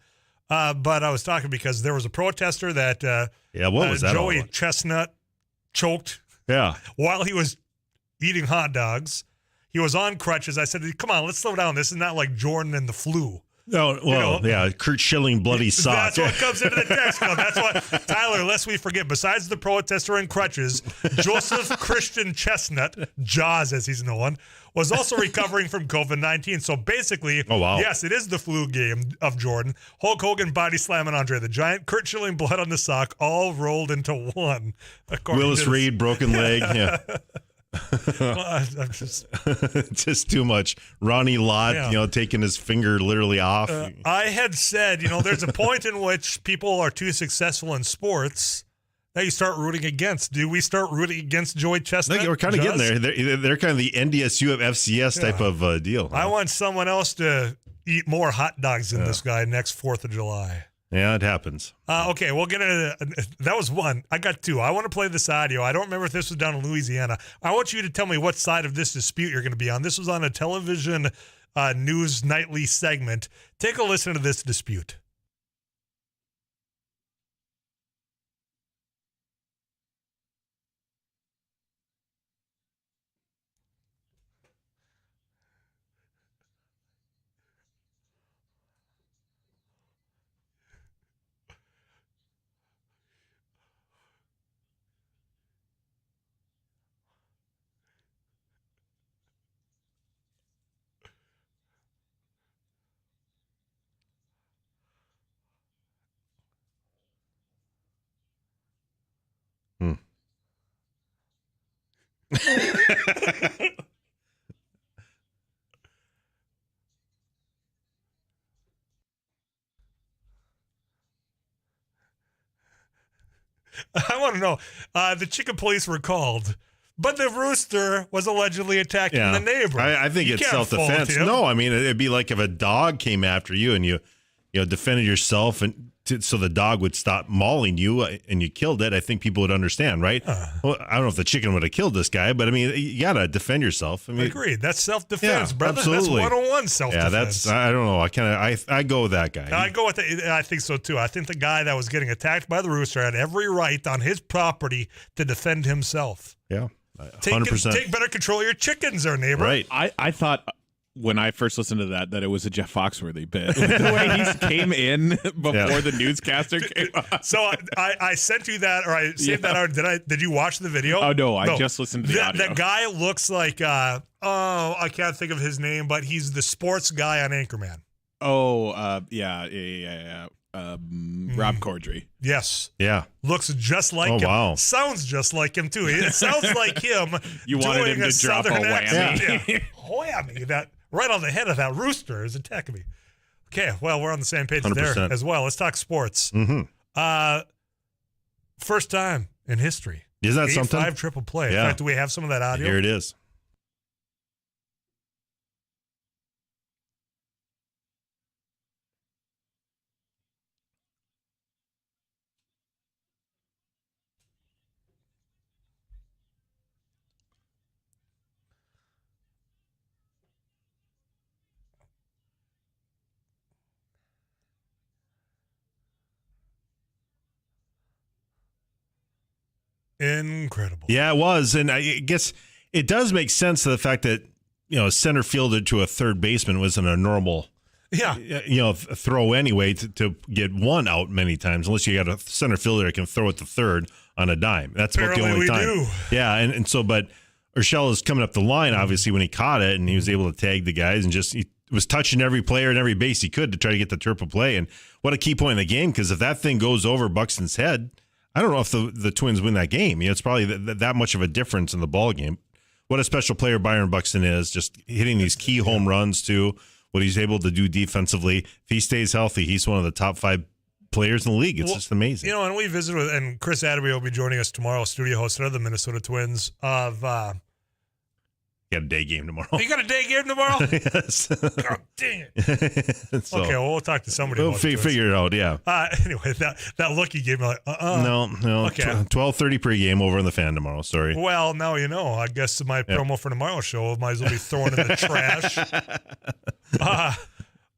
But I was talking because there was a protester that what was that Joey all? Chestnut choked Yeah. while he was eating hot dogs. He was on crutches. I said, come on, let's slow down. This is not like Jordan and the flu. No, well, Kurt Schilling bloody sock. That's what comes into the text. No, that's what, Tyler, lest we forget, besides the protester in crutches, Joseph Christian Chestnut, Jaws as he's known, was also recovering from COVID-19. So basically, yes, it is the flu game of Jordan. Hulk Hogan body slamming Andre the Giant, Kurt Schilling blood on the sock, all rolled into one. Willis Reed, broken leg. Yeah. I'm just too much. Ronnie Lott, taking his finger literally off. I had said, there's a point in which people are too successful in sports that you start rooting against. Do we start rooting against Joey Chestnut? We're kind of getting there. They're kind of the NDSU of FCS type of deal. I want someone else to eat more hot dogs than this guy next 4th of July. Yeah, it happens. Okay, we'll get into that was one. I got two. I want to play this audio. I don't remember if this was down in Louisiana. I want you to tell me what side of this dispute you're going to be on. This was on a television news nightly segment. Take a listen to this dispute. I want to know. The chicken police were called, but the rooster was allegedly attacking the neighbor. I think it's self-defense. No, I mean, it'd be like if a dog came after you and you defended yourself so the dog would stop mauling you and you killed it. I think people would understand, right? Well, I don't know if the chicken would have killed this guy, but I mean, you got to defend yourself. I mean, agreed. That's self-defense, brother. Absolutely. That's 101 self-defense. Yeah, I don't know. I go with that guy. I go with I think so too. I think the guy that was getting attacked by the rooster had every right on his property to defend himself. Yeah. 100%. Take better control of your chickens there, neighbor. Right. I thought when I first listened to that it was a Jeff Foxworthy bit. The way he came in before the newscaster came on. So I sent you that, or I saved that out. Did you watch the video? Oh, no. I just listened to the audio. The guy looks like, I can't think of his name, but he's the sports guy on Anchorman. Oh, yeah. Rob Corddry. Yes. Yeah. Looks just like him. Wow. Sounds just like him, too. It sounds like him. You wanted him to drop a whammy. Yeah. Whammy. That right on the head of that rooster is attacking me. Okay, well, we're on the same page 100%. there as well. Let's talk sports. Mm-hmm. First time in history. Isn't that something? 8-5 triple play. Yeah. In fact, do we have some of that audio? Here it is. incredible. Yeah, it was. And I guess it does make sense to the fact that, center fielder to a third baseman wasn't a normal throw anyway to get one out many times, unless you got a center fielder that can throw it to third on a dime. That's Apparently about the only time. do. Yeah, and so, but Urshela is coming up the line, obviously, when he caught it, and he was able to tag the guys and he was touching every player and every base he could to try to get the triple play. And what a key point in the game, because if that thing goes over Buxton's head, I don't know if the Twins win that game. It's probably that much of a difference in the ball game. What a special player Byron Buxton is, just hitting these key home runs too. What he's able to do defensively. If he stays healthy, he's one of the top 5 players in the league. It's just amazing. And we visited with, and Chris Atterbury will be joining us tomorrow, studio host of the Minnesota Twins of You got a day game tomorrow. You got a day game tomorrow? Yes. God dang it. So, okay, well, we'll talk to somebody we'll about it. figure it out, yeah. Anyway, that look you gave me, like, No. Okay. 12:30 pregame over in the Fan tomorrow. Sorry. Well, now you know. I guess my promo for tomorrow's show might as well be thrown in the trash.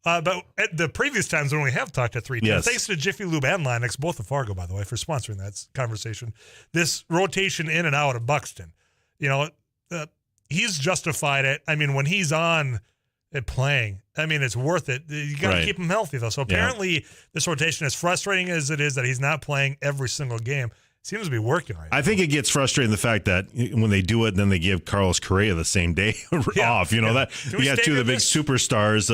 But at the previous times when we have talked at 3:10, Yes. thanks to Jiffy Lube and Lennox, both of Fargo, by the way, for sponsoring that conversation. This rotation in and out of Buxton, he's justified it. I mean, when he's on it playing, I mean, it's worth it. You got to keep him healthy, though. So apparently this rotation, as frustrating as it is that he's not playing every single game, seems to be working right now. I think it gets frustrating the fact that when they do it, then they give Carlos Correa the same day off. That you got two of the big superstars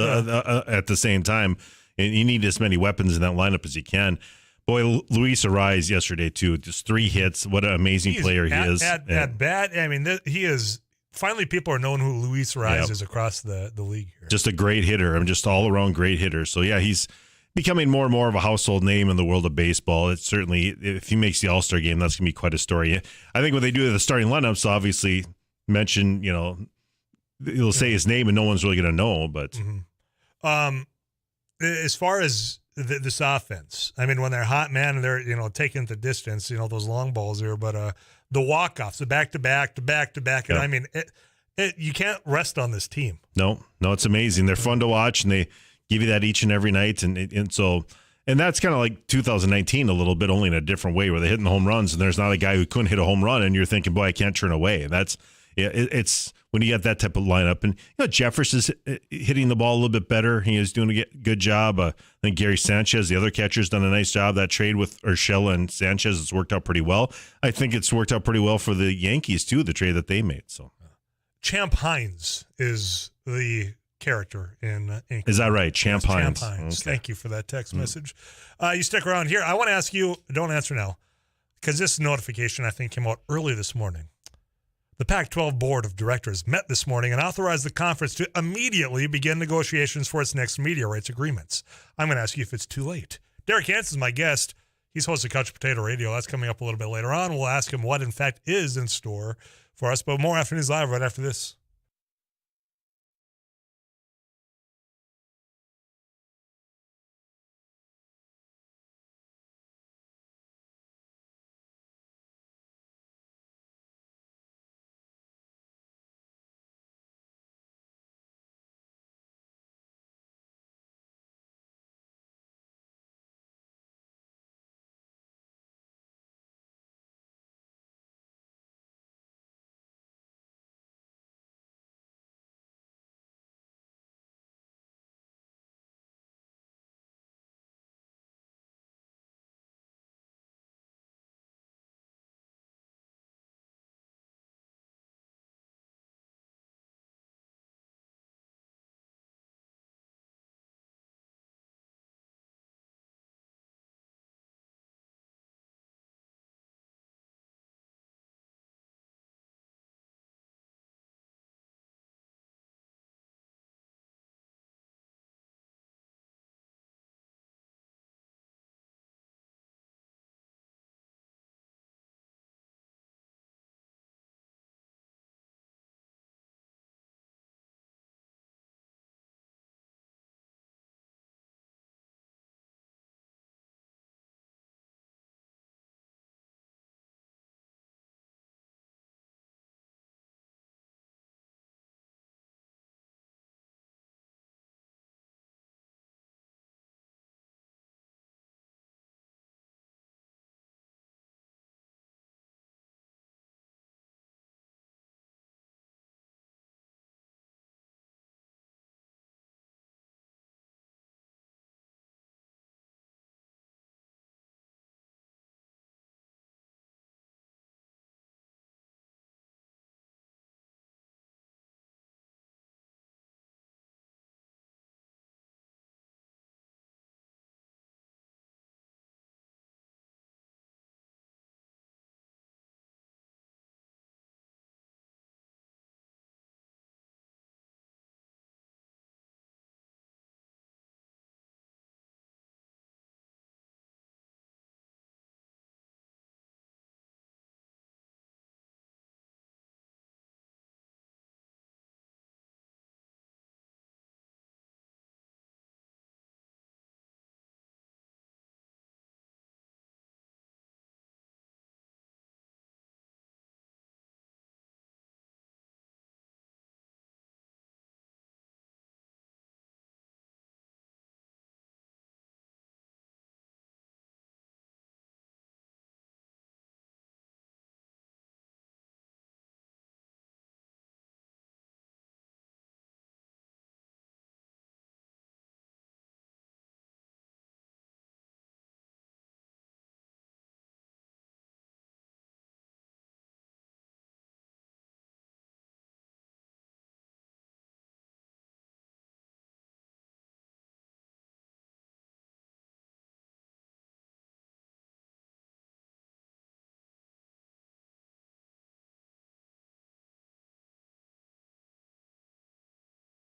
at the same time, and you need as many weapons in that lineup as you can. Boy, Luis Ariz yesterday too, just 3 hits. What an amazing player he is. At bat, I mean, he is. Finally, people are knowing who Luis Ariz is across the league here. Just a great hitter. I mean, just all around great hitter. So yeah, he's becoming more and more of a household name in the world of baseball. It's certainly, if he makes the All-Star game, that's going to be quite a story. I think when they do the starting lineups, obviously mention, they'll say his name and no one's really going to know. But as far as this offense, I mean, when they're hot, man, and they're taking the distance, those long balls there, but the walk-offs, the back-to-back, and I mean, you can't rest on this team. No, it's amazing. They're fun to watch, and they give you that each and every night, and that's kind of like 2019 a little bit, only in a different way, where they're hitting the home runs, and there's not a guy who couldn't hit a home run, and you're thinking, boy, I can't turn away. It's when you get that type of lineup, and Jeffers is hitting the ball a little bit better. He is doing a good job. I think Gary Sanchez, the other catcher, has done a nice job. That trade with Urshela and Sanchez has worked out pretty well. I think it's worked out pretty well for the Yankees too, the trade that they made. So, Champ Hines is the character in Ink. Is that right? Champ Hines. Champ Hines. Okay. Thank you for that text message. You stick around here. I want to ask you, don't answer now, because this notification, I think, came out early this morning. The Pac-12 Board of Directors met this morning and authorized the conference to immediately begin negotiations for its next media rights agreements. I'm going to ask you if it's too late. Derek Hansen's my guest. He's host of Couch Potato Radio. That's coming up a little bit later on. We'll ask him what, in fact, is in store for us. But more Afternoons Live right after this.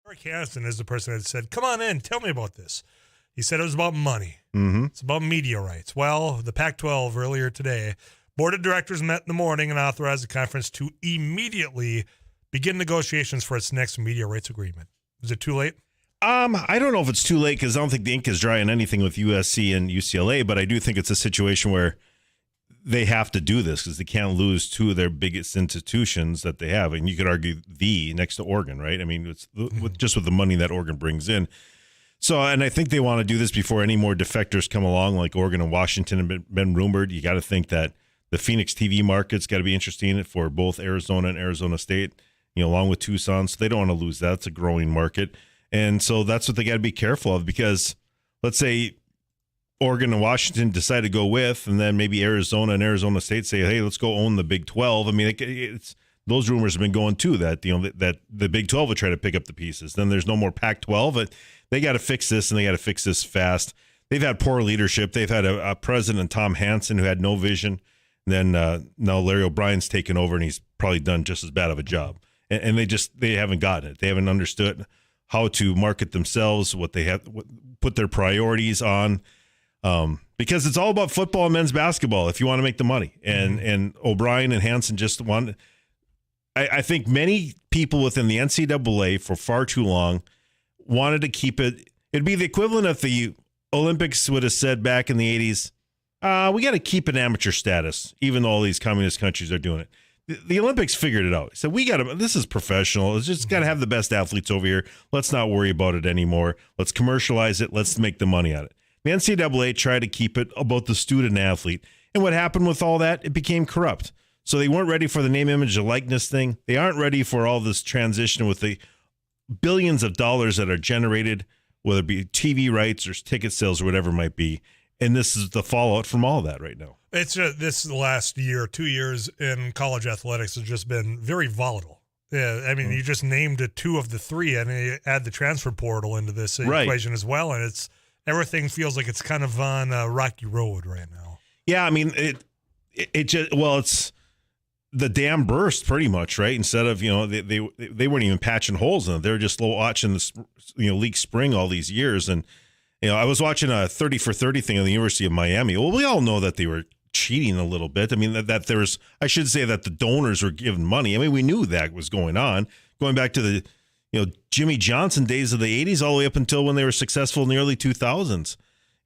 Mark Hansen is the person that said, come on in, tell me about this. He said it was about money. Mm-hmm. It's about media rights. Well, the Pac-12 earlier today, board of directors met in the morning and authorized the conference to immediately begin negotiations for its next media rights agreement. Is it too late? I don't know if it's too late because I don't think the ink is dry on anything with USC and UCLA, but I do think it's a situation where they have to do this because they can't lose two of their biggest institutions that they have. And you could argue the next to Oregon, right? I mean, it's just with the money that Oregon brings in. So, and I think they want to do this before any more defectors come along, like Oregon and Washington have been rumored. You got to think that the Phoenix TV market's got to be interesting for both Arizona and Arizona State, along with Tucson. So they don't want to lose that. It's a growing market. And so that's what they got to be careful of, because let's say Oregon and Washington decide to go with, and then maybe Arizona and Arizona State say, hey, let's go own the Big 12. I mean, it's those rumors have been going too, that that the Big 12 would try to pick up the pieces. Then there's no more Pac-12. They got to fix this, and they got to fix this fast. They've had poor leadership. They've had a president, Tom Hansen, who had no vision. And then now Larry O'Brien's taken over, and he's probably done just as bad of a job. And they haven't gotten it. They haven't understood how to market themselves, what they have, put their priorities on, because it's all about football and men's basketball if you want to make the money. And O'Brien and Hansen just want. I think many people within the NCAA for far too long wanted to keep it. It'd be the equivalent if the Olympics would have said back in the 80s, we got to keep an amateur status, even though all these communist countries are doing it. The Olympics figured it out. So this is professional. It's just got to have the best athletes over here. Let's not worry about it anymore. Let's commercialize it. Let's make the money out of it. The NCAA tried to keep it about the student athlete. And what happened with all that? It became corrupt. So they weren't ready for the name, image, and likeness thing. They aren't ready for all this transition with the billions of dollars that are generated, whether it be TV rights or ticket sales or whatever it might be. And this is the fallout from all that right now. It's this last year, 2 years in college athletics has just been very volatile. Yeah, I mean, you just named two of the three, and you add the transfer portal into this equation as well, and everything feels like it's kind of on a rocky road right now. Yeah, I mean, it's the dam burst pretty much, right? Instead of they weren't even patching holes in it; they were just watching this leak spring all these years. And I was watching a 30 for 30 thing on the University of Miami. Well, we all know that they were cheating a little bit. I mean, that there's, I should say that the donors were giving money. I mean, we knew that was going on, going back to the Jimmy Johnson days of the 80s all the way up until when they were successful in the early 2000s.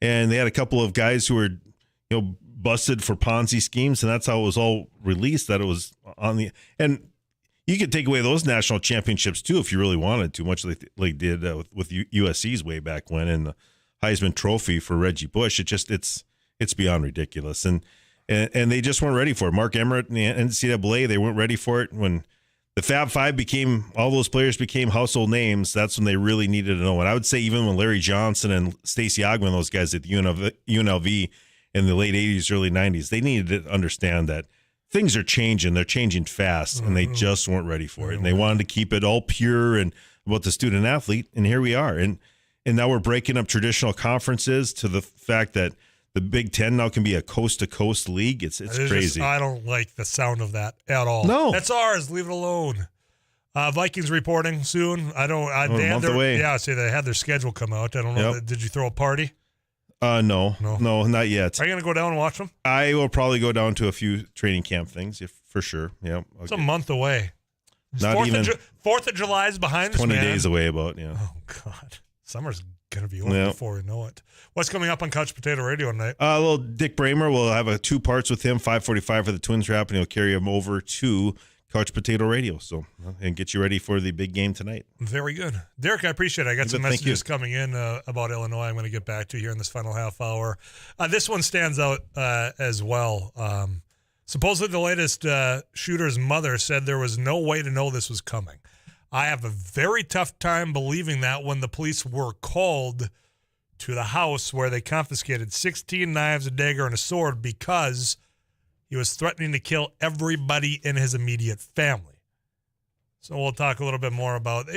And they had a couple of guys who were busted for Ponzi schemes, and that's how it was all released, that it was on the, and you could take away those national championships too if you really wanted to, much like they did with USC's way back when, and the Heisman Trophy for Reggie Bush. It's beyond ridiculous, and they just weren't ready for it. Mark Emmert and the NCAA, they weren't ready for it. When the Fab Five all those players became household names, that's when they really needed to know. And I would say even when Larry Johnson and Stacey Ogman, those guys at the UNLV in the late 80s, early 90s, they needed to understand that things are changing. They're changing fast, and they just weren't ready for it. And they wanted to keep it all pure and about the student athlete, and here we are. And now we're breaking up traditional conferences to the fact that the Big Ten now can be a coast-to-coast league. It's crazy. I don't like the sound of that at all. No. That's ours. Leave it alone. Vikings reporting soon. A month away. Yeah, see, they had their schedule come out. I don't know. Yep. Did you throw a party? No, not yet. Are you going to go down and watch them? I will probably go down to a few training camp things, for sure. Yeah, okay. It's a month away. Not even 4th of July is behind us, 20 man. days away about, yeah. Oh, God. Summer's going to be over before we know it. What's coming up on Couch Potato Radio tonight? A little Dick Bramer. We'll have 2 parts with him, 5:45 for the Twins Wrap, and he'll carry him over to Couch Potato Radio. So, and get you ready for the big game tonight. Very good. Derek, I appreciate it. I got some messages coming in about Illinois I'm going to get back to here in this final half hour. This one stands out as well. Supposedly the latest shooter's mother said there was no way to know this was coming. I have a very tough time believing that when the police were called to the house where they confiscated 16 knives, a dagger, and a sword because he was threatening to kill everybody in his immediate family. So we'll talk a little bit more about,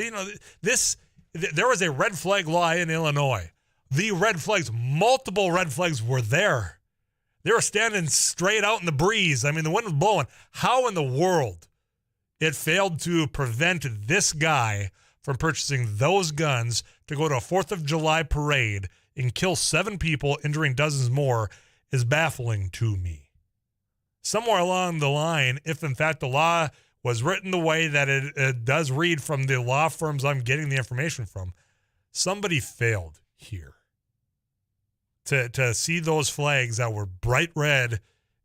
this. There was a red flag law in Illinois. The red flags, multiple red flags were there. They were standing straight out in the breeze. I mean, the wind was blowing. How in the world it failed to prevent this guy from purchasing those guns to go to a 4th of July parade and kill 7 people, injuring dozens more, is baffling to me. Somewhere along the line, if in fact the law was written the way that it does read from the law firms I'm getting the information from, somebody failed here. To see those flags that were bright red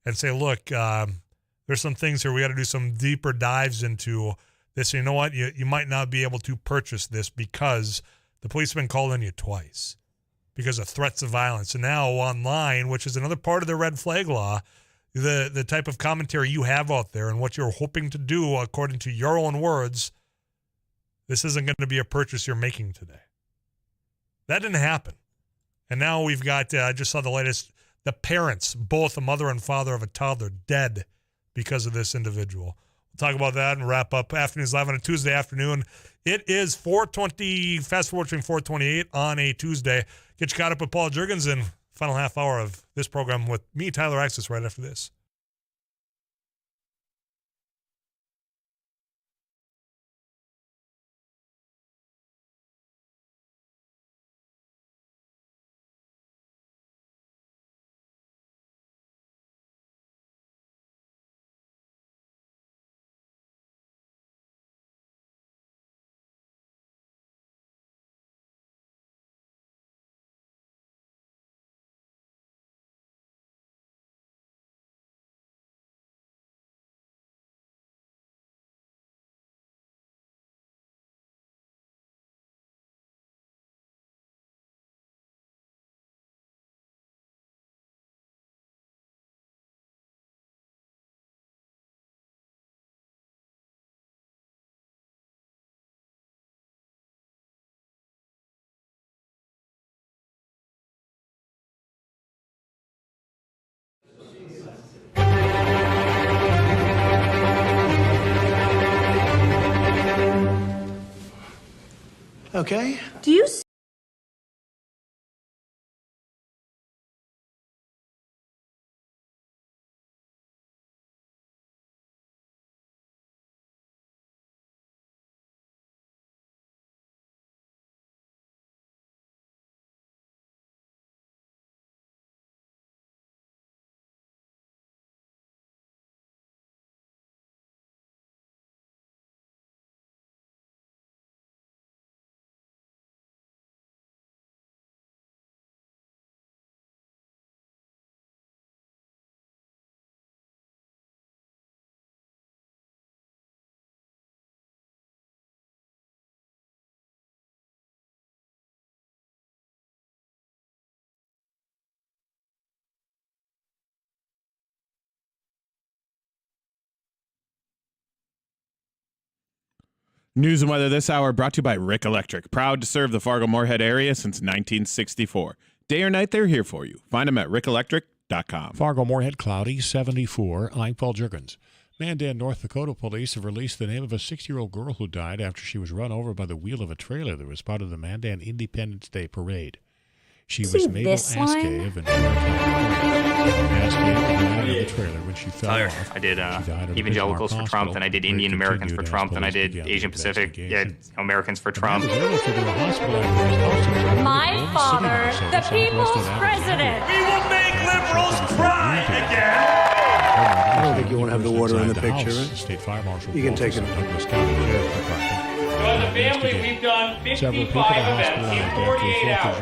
and say, look, there's some things here we got to do some deeper dives into this. You know what? You might not be able to purchase this because the police have been called on you twice because of threats of violence. And now online, which is another part of the red flag law, the type of commentary you have out there and what you're hoping to do according to your own words, this isn't going to be a purchase you're making today. That didn't happen. And now we've got, I just saw the latest, the parents, both the mother and father of a toddler, dead because of this individual. We'll talk about that and wrap up Afternoons Live on a Tuesday afternoon. It is 4:20, fast forward between 4:28 on a Tuesday. Get you caught up with Paul Jurgensen. Final half hour of this program with me, Tyler Axis, right after this. Okay. Do you News and weather this hour brought to you by Rick Electric. Proud to serve the Fargo-Moorhead area since 1964. Day or night, they're here for you. Find them at rickelectric.com. Fargo-Moorhead, cloudy, 74. I'm Paul Jurgens. Mandan, North Dakota police have released the name of a 6-year-old girl who died after she was run over by the wheel of a trailer that was part of the Mandan Independence Day parade. She was Mabel Ascave, and Ascave died in the trailer when she fell off. I did Evangelicals for Trump, and I did Indian Americans for Trump, and I did Asian Pacific Americans for Trump. My father, the people's president. We will make liberals cry again. I don't think you want to have the water in the picture. State Fire Marshal You can take it. So as a family, we've done 55 events in 48 hours.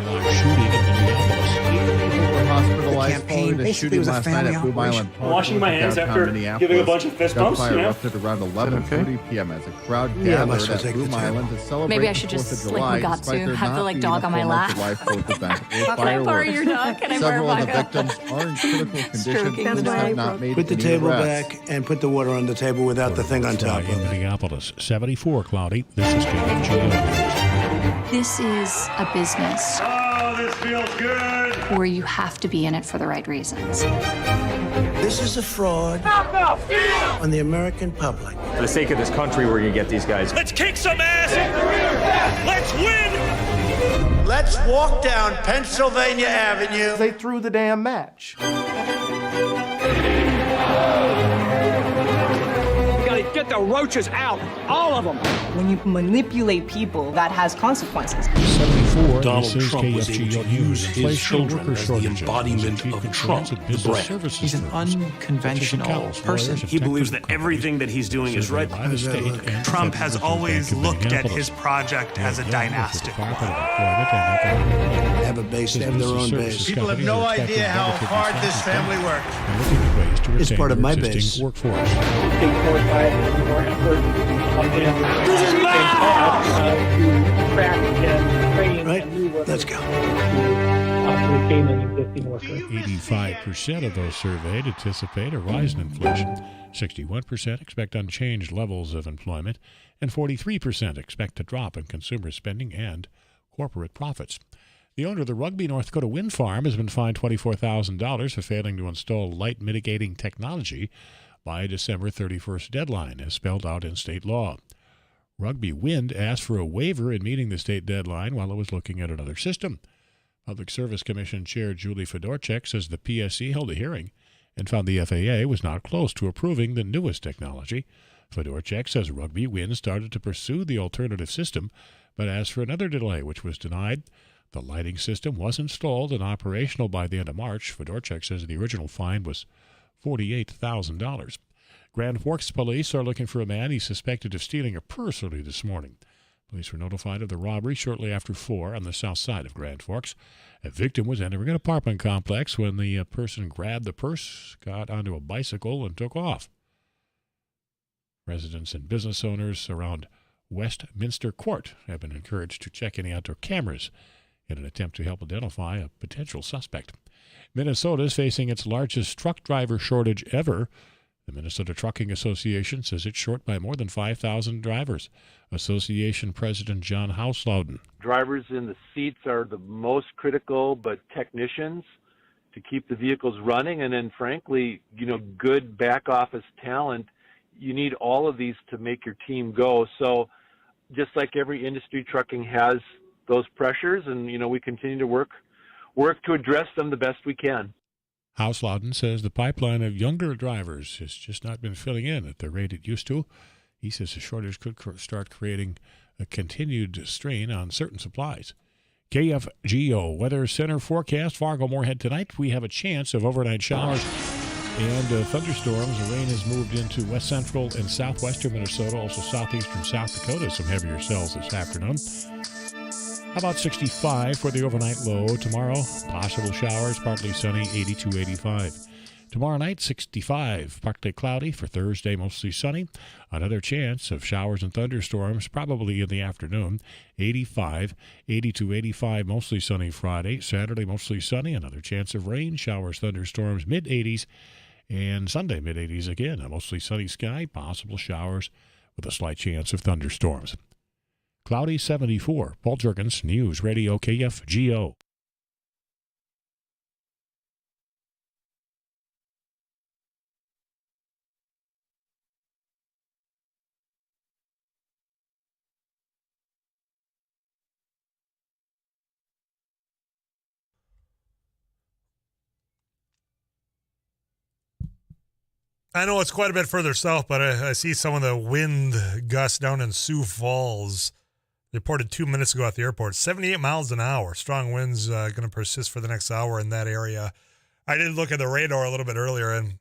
People were hospitalized following a shooting last night at Boom Island Park. Washing my hands after giving a bunch of fist bumps. Gunfire erupted around 11:30 p.m. as a crowd gathered at Boom Island to celebrate Maybe I should just the 4th of July, got despite to there have not the being dog a on my formal lap. July 4th event or Can I borrow fireworks. your dog? Can I Several borrow of the Bucko? victims are in critical condition and have not made Put the any table arrests. back and put the water on the table without the thing on top of in it. Minneapolis, 74 cloudy. This is KMGO. This is a business Oh, this feels good. where you have to be in it for the right reasons. This is a fraud on the American public. For the sake of this country, we're going to get these guys. Let's kick some ass. Let's win. Let's walk down Pennsylvania Avenue. They threw the damn match. Get Get the roaches out, all of them. When you manipulate people, that has consequences. 74. Donald Trump was able to use his children as the embodiment of Trump, the brand. He's an unconventional person. He believes that everything that he's doing is right. Trump has always looked at his project as a dynastic one. Have a base, they have their own base. People have no idea how hard this family works. It's part of my base. Workforce. This is Right? Let's go. 85% of those surveyed anticipate a rise in inflation. 61% expect unchanged levels of employment, and 43% expect a drop in consumer spending and corporate profits. The owner of the Rugby, North Dakota wind farm has been fined $24,000 for failing to install light mitigating technology by a December 31st deadline, as spelled out in state law. Rugby Wind asked for a waiver in meeting the state deadline while it was looking at another system. Public Service Commission Chair Julie Fedorchak says the PSC held a hearing and found the FAA was not close to approving the newest technology. Fedorchak says Rugby Wind started to pursue the alternative system, but asked for another delay, which was denied. The lighting system was installed and operational by the end of March. Fedorchak says the original fine was $48,000. Grand Forks police are looking for a man he's suspected of stealing a purse early this morning. Police were notified of the robbery shortly after 4 on the south side of Grand Forks. A victim was entering an apartment complex when the person grabbed the purse, got onto a bicycle, and took off. Residents and business owners around Westminster Court have been encouraged to check any outdoor cameras in an attempt to help identify a potential suspect. Minnesota is facing its largest truck driver shortage ever. The Minnesota Trucking Association says it's short by more than 5,000 drivers. Association President John Hauslauden. Drivers in the seats are the most critical, but technicians to keep the vehicles running. And then, frankly, good back office talent, you need all of these to make your team go. So just like every industry, trucking has those pressures, and, we continue to work to address them the best we can. Hauslauden says the pipeline of younger drivers has just not been filling in at the rate it used to. He says the shortage could start creating a continued strain on certain supplies. KFGO Weather Center forecast, Fargo-Moorhead tonight. We have a chance of overnight showers and thunderstorms. The rain has moved into west central and southwestern Minnesota, also southeastern South Dakota. Some heavier cells this afternoon. How about 65 for the overnight low? Tomorrow, possible showers, partly sunny, 82-85. Tomorrow night, 65, partly cloudy. For Thursday, mostly sunny. Another chance of showers and thunderstorms, probably in the afternoon, 85, 82-85, mostly sunny Friday. Saturday, mostly sunny. Another chance of rain, showers, thunderstorms, mid-80s. And Sunday, mid-80s again. A mostly sunny sky, possible showers with a slight chance of thunderstorms. Cloudy 74. Paul Jurgens, News Radio KFGO. I know it's quite a bit further south, but I see some of the wind gusts down in Sioux Falls. Reported 2 minutes ago at the airport, 78 miles an hour. Strong winds going to persist for the next hour in that area. I did look at the radar a little bit earlier, and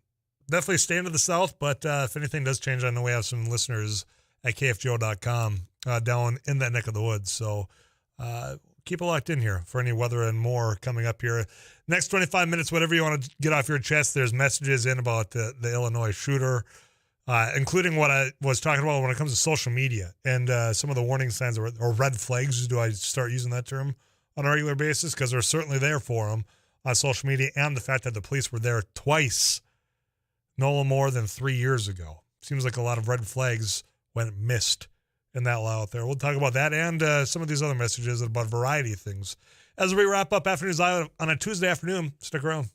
definitely staying to the south, but if anything does change, I know we have some listeners at kfjo.com down in that neck of the woods. So keep it locked in here for any weather and more coming up here. Next 25 minutes, whatever you want to get off your chest, there's messages in about the Illinois shooter, including what I was talking about when it comes to social media and some of the warning signs or red flags. Do I start using that term on a regular basis? Because they're certainly there for them on social media, and the fact that the police were there twice, no more than 3 years ago. Seems like a lot of red flags went missed in that law out there. We'll talk about that and some of these other messages about a variety of things as we wrap up Afternoons Live on a Tuesday afternoon. Stick around.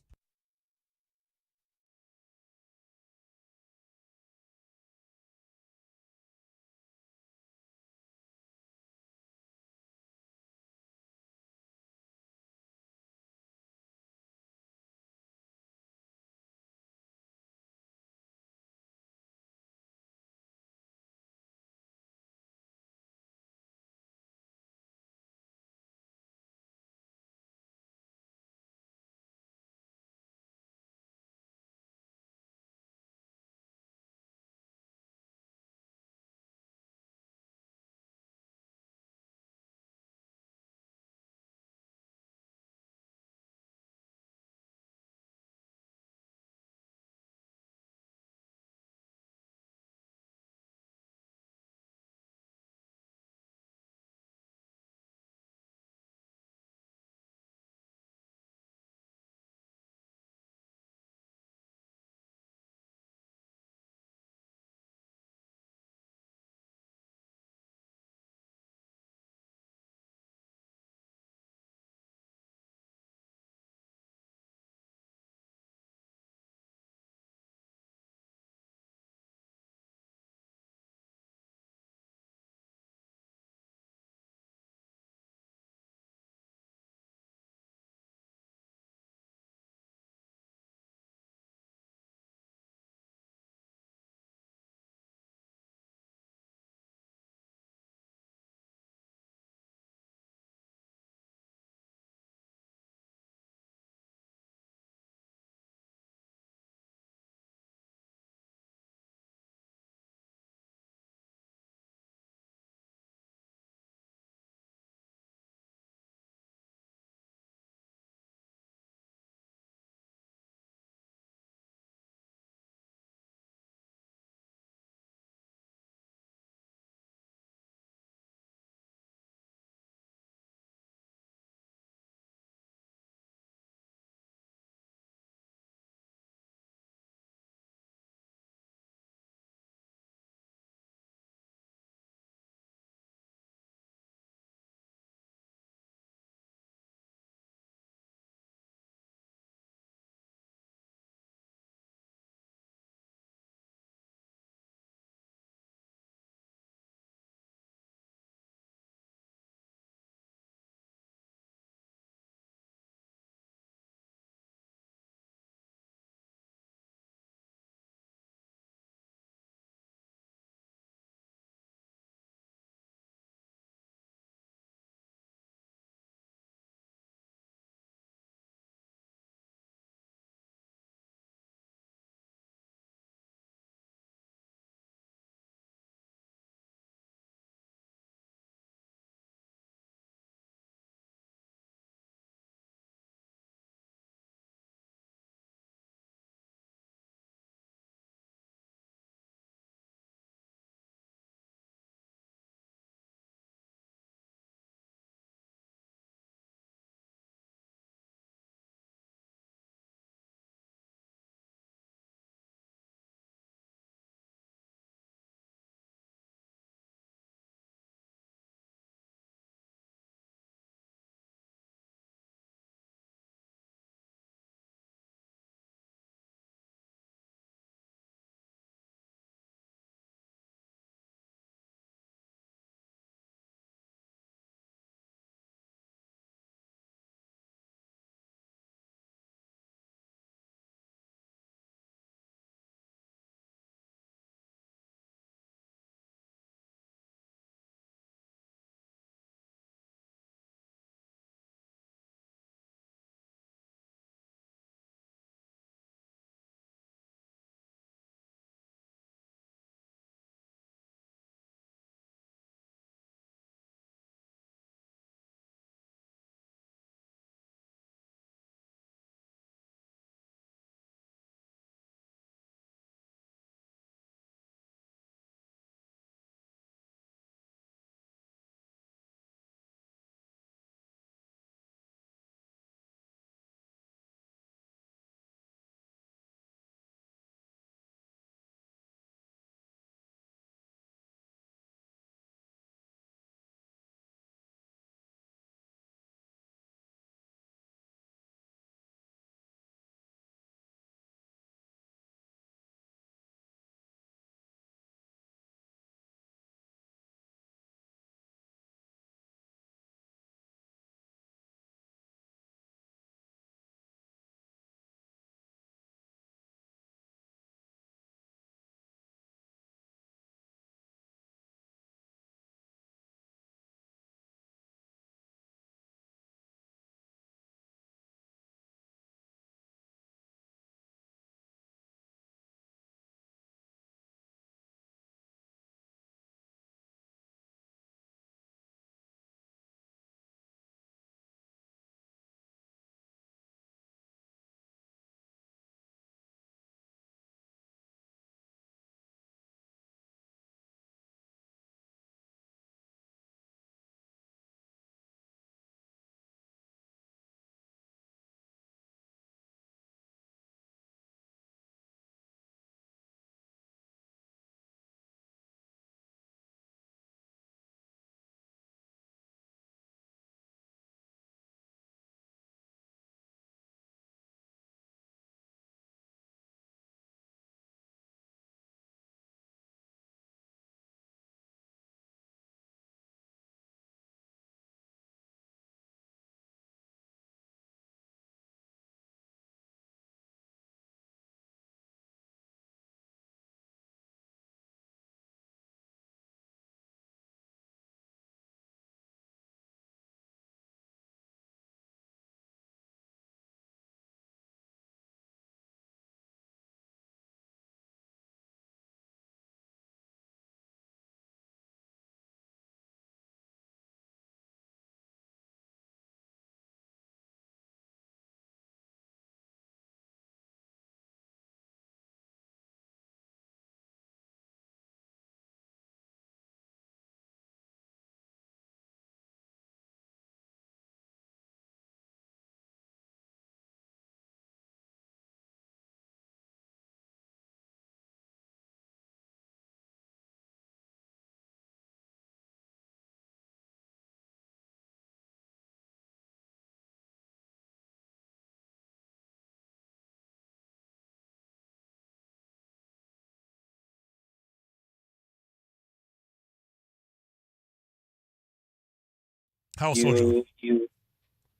How so, John?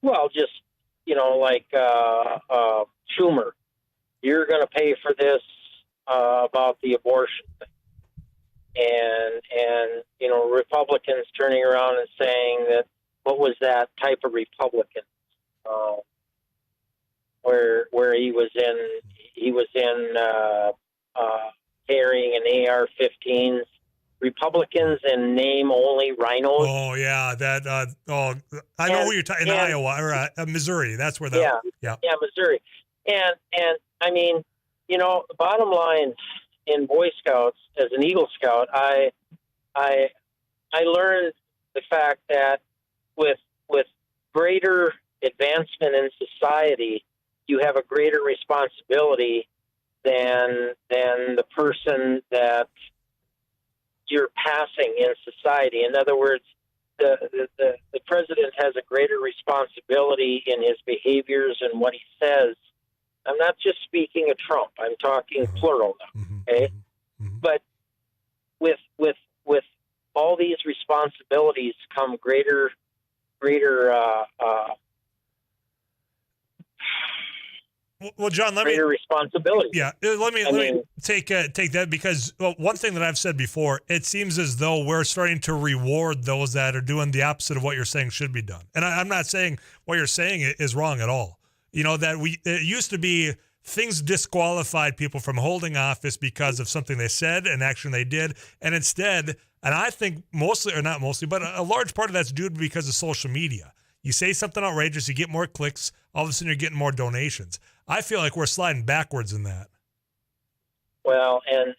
Well, just, like Schumer, you're going to pay for this about the abortion thing. And Republicans turning around and saying that, what was that type of Republican? Where he was in carrying an AR-15s. Republicans in name only rhinos. Oh yeah, that. I know where you're talking. In Iowa or Missouri. That's where that. Yeah, Missouri. And I mean, the bottom line in Boy Scouts, as an Eagle Scout, I learned the fact that with greater advancement in society, you have a greater responsibility than the person that you're passing in society. In other words, the president has a greater responsibility in his behaviors and what he says. I'm not just speaking of Trump. I'm talking plural now. Okay, but with all these responsibilities come greater. Well, John, greater responsibility. Yeah, let me take that, because one thing that I've said before, it seems as though we're starting to reward those that are doing the opposite of what you're saying should be done. And I'm not saying what you're saying is wrong at all. It used to be things disqualified people from holding office because of something they said, an action they did, and instead, and I think mostly, or not mostly, but a large part of that's due because of social media. You say something outrageous, you get more clicks, all of a sudden you're getting more donations. I feel like we're sliding backwards in that. Well, and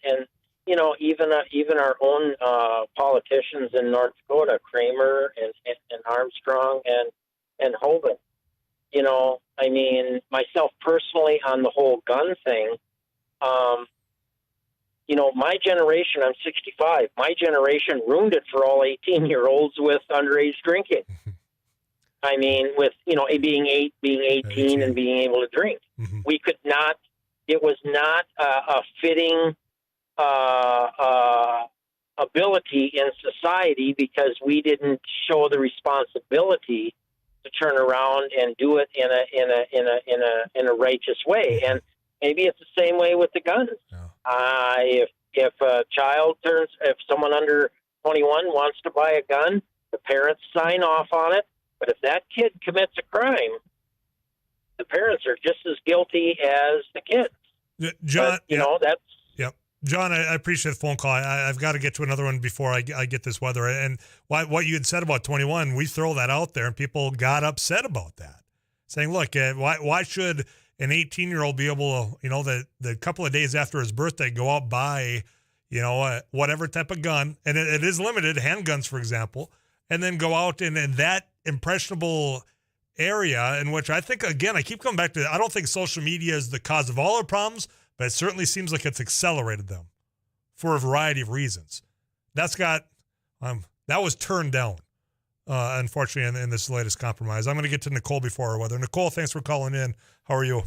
even our own politicians in North Dakota, Kramer and Armstrong and Hogan. I mean, myself personally on the whole gun thing. My generation, I'm 65. My generation ruined it for all 18-year-olds with underage drinking. I mean, with being 18 and being able to drink. We could not. It was not a fitting ability in society, because we didn't show the responsibility to turn around and do it in a righteous way. And maybe it's the same way with the guns. If someone under 21 wants to buy a gun, the parents sign off on it. But if that kid commits a crime, the parents are just as guilty as the kids. John, that's. Yep. John, I appreciate the phone call. I've got to get to another one before I get this weather. And what you had said about 21, we throw that out there, and people got upset about that, saying, look, why should an 18-year-old be able to, the couple of days after his birthday, go out, buy, whatever type of gun, and it is limited, handguns, for example, and then go out and in that impressionable area, in which I think, again, I keep coming back to, I don't think social media is the cause of all our problems, but it certainly seems like it's accelerated them for a variety of reasons. That's got, that was turned down, unfortunately, in this latest compromise. I'm going to get to Nicole before our weather. Nicole, thanks for calling in. How are you?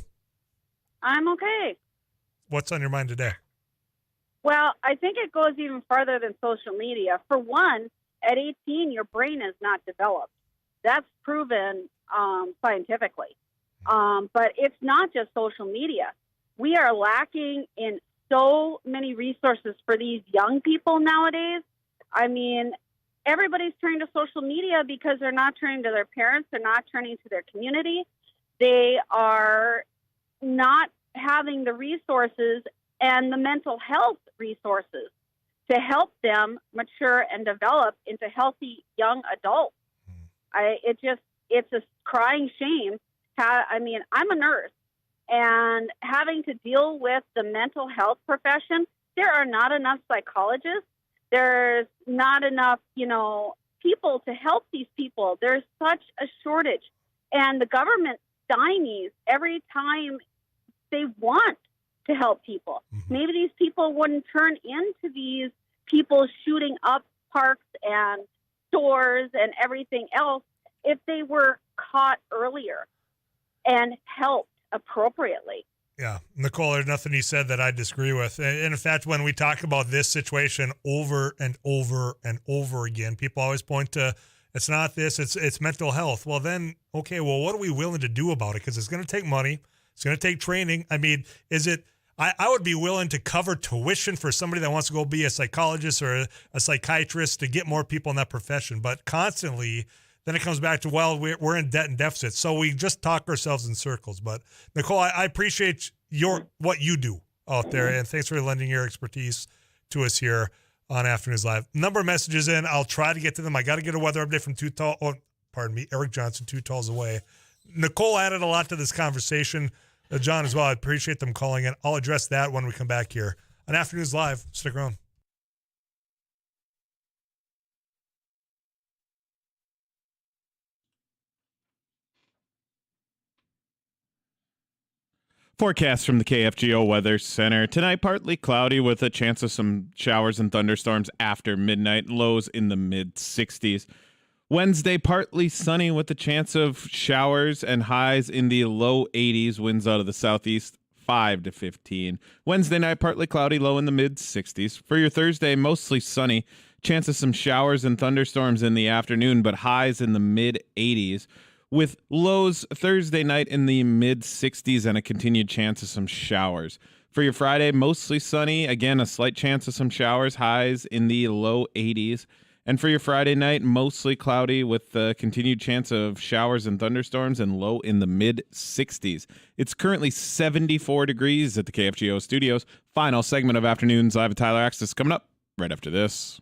I'm okay. What's on your mind today? Well, I think it goes even farther than social media. For one, at 18, your brain is not developed. That's proven scientifically. But it's not just social media. We are lacking in so many resources for these young people nowadays. I mean, everybody's turning to social media because they're not turning to their parents. They're not turning to their community. They are not having the resources and the mental health resources to help them mature and develop into healthy young adults. It's a crying shame. I'm a nurse, and having to deal with the mental health profession, there are not enough psychologists. There's not enough, people to help these people. There's such a shortage, and the government stymies every time they want to help people. Maybe these people wouldn't turn into these people shooting up parks and stores and everything else if they were caught earlier and helped appropriately. Yeah, Nicole, there's nothing you said that I disagree with. And in fact, when we talk about this situation over and over and over again, people always point to, It's not this. It's mental health. Well, then, okay, well, what are we willing to do about it? Because it's going to take money. It's going to take training. I mean, I would be willing to cover tuition for somebody that wants to go be a psychologist or a psychiatrist to get more people in that profession. But constantly, then it comes back to, well, we're in debt and deficit. So we just talk ourselves in circles. But Nicole, I appreciate what you do out there. And thanks for lending your expertise to us here on Afternoons Live. Number of messages in. I'll try to get to them. I got to get a weather update from Eric Johnson, 2 talls away. Nicole added a lot to this conversation. John as well. I appreciate them calling in. I'll address that when we come back here on Afternoons Live. Stick around. Forecast from the KFGO Weather Center. Tonight, partly cloudy with a chance of some showers and thunderstorms after midnight. Lows in the mid-60s. Wednesday, partly sunny with a chance of showers and highs in the low 80s. Winds out of the southeast, 5 to 15. Wednesday night, partly cloudy, low in the mid-60s. For your Thursday, mostly sunny. Chance of some showers and thunderstorms in the afternoon, but highs in the mid-80s. With lows Thursday night in the mid-60s and a continued chance of some showers. For your Friday, mostly sunny. Again, a slight chance of some showers, highs in the low 80s. And for your Friday night, mostly cloudy with a continued chance of showers and thunderstorms and low in the mid-60s. It's currently 74 degrees at the KFGO studios. Final segment of Afternoons Live with Tyler Axtis coming up right after this.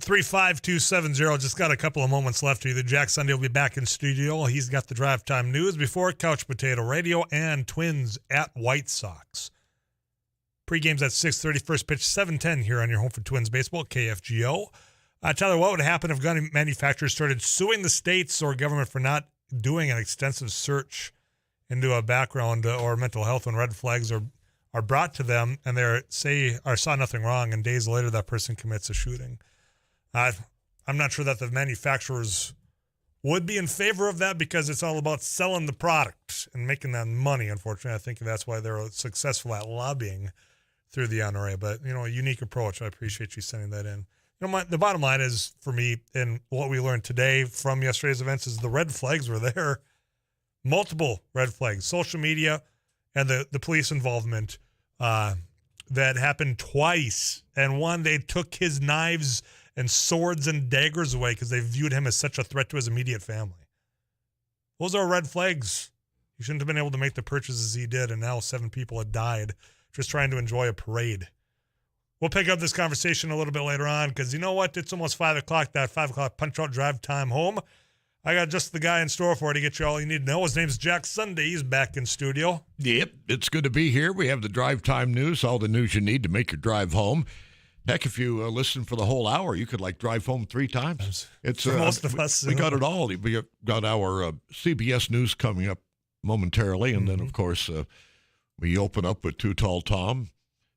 Three 5-2-7-0. Just got a couple of moments left here. Jack Sunday will be back in studio. He's got the Drive Time News before Couch Potato Radio and Twins at White Sox. Pre-game's at 6:30. First pitch 7:10 here on your home for Twins baseball, KFGO. Tyler, what would happen if gun manufacturers started suing the states or government for not doing an extensive search into a background or mental health when red flags are brought to them and they saw nothing wrong, and days later that person commits a shooting? I'm not sure that the manufacturers would be in favor of that because it's all about selling the product and making that money, unfortunately. I think that's why they're successful at lobbying through the NRA. But, a unique approach. I appreciate you sending that in. The bottom line is, for me, and what we learned today from yesterday's events, is the red flags were there. Multiple red flags, social media and the police involvement that happened twice. And one, they took his knives and swords and daggers away because they viewed him as such a threat to his immediate family. Those are red flags. He shouldn't have been able to make the purchases he did, and now 7 people had died just trying to enjoy a parade. We'll pick up this conversation a little bit later on because you know what? It's almost 5 o'clock, that 5 o'clock punch-out drive time home. I got just the guy in store for you to get you all you need to know. His name's Jack Sunday. He's back in studio. Yep, it's good to be here. We have the drive time news, all the news you need to make your drive home. Heck, if you listen for the whole hour, you could drive home 3 times. It's for most of us. We got it all. We got our CBS News coming up momentarily, and then, of course, we open up with Too Tall Tom.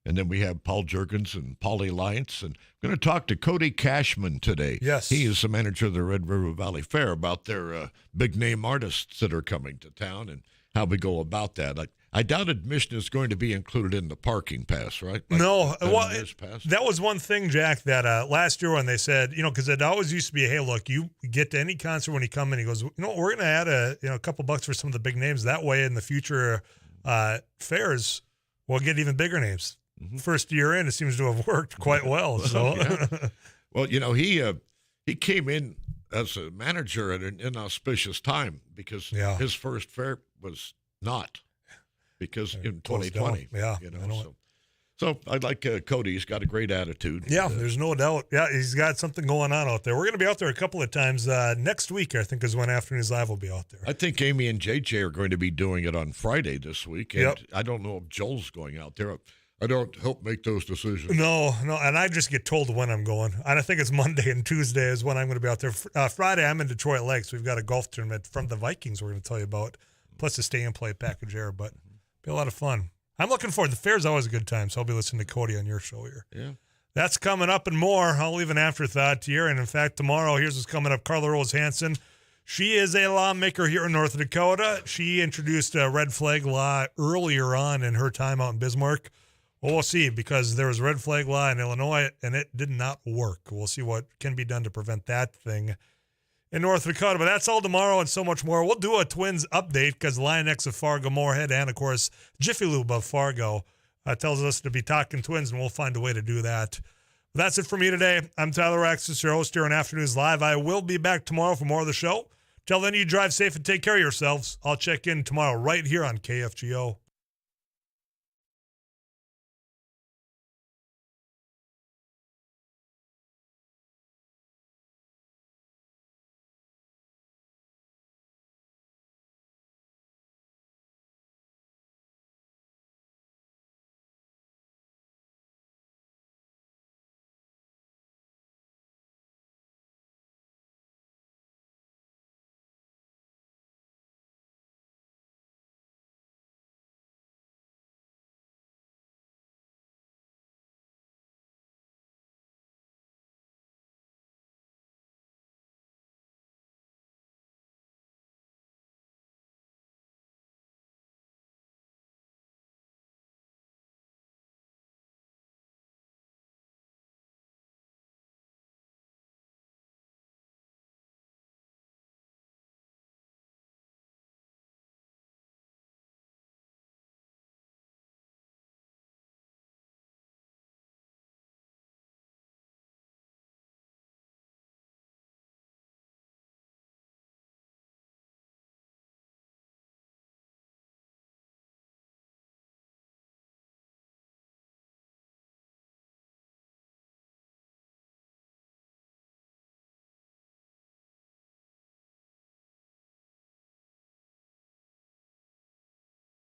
And then we have Paul Juergens and Paulie Alliance. And I'm going to talk to Cody Cashman today. Yes. He is the manager of the Red River Valley Fair about their big-name artists that are coming to town and how we go about that. I doubt admission is going to be included in the parking pass, right? No. That was one thing, Jack, that last year when they said, because it always used to be, hey, look, you get to any concert when you come in, he goes, we're going to add a couple bucks for some of the big names. That way in the future fairs, we'll get even bigger names. First year in, it seems to have worked quite well. So, Well, he came in as a manager at an inauspicious time because his first fair was not because in 2020. So I like Cody. He's got a great attitude. Yeah, there's no doubt. Yeah, he's got something going on out there. We're going to be out there a couple of times next week. I think is when Afternoons Live will be out there. I think Amy and JJ are going to be doing it on Friday this week. And I don't know if Joel's going out there. I don't help make those decisions. No, and I just get told when I'm going. And I think it's Monday and Tuesday is when I'm going to be out there. Friday, I'm in Detroit Lakes. We've got a golf tournament from the Vikings we're going to tell you about, plus a stay-and-play package there. But be a lot of fun. I'm looking forward. The fair's always a good time, so I'll be listening to Cody on your show here. Yeah. That's coming up and more. I'll leave an afterthought here. And, in fact, tomorrow, here's what's coming up. Carla Rose Hansen. She is a lawmaker here in North Dakota. She introduced a red flag law earlier on in her time out in Bismarck. Well, we'll see, because there was a red flag law in Illinois, and it did not work. We'll see what can be done to prevent that thing in North Dakota. But that's all tomorrow and so much more. We'll do a Twins update because Lion X of Fargo-Moorhead and, of course, Jiffy Lube of Fargo tells us to be talking Twins, and we'll find a way to do that. But that's it for me today. I'm Tyler Axis, your host here on Afternoons Live. I will be back tomorrow for more of the show. Till then, you drive safe and take care of yourselves. I'll check in tomorrow right here on KFGO.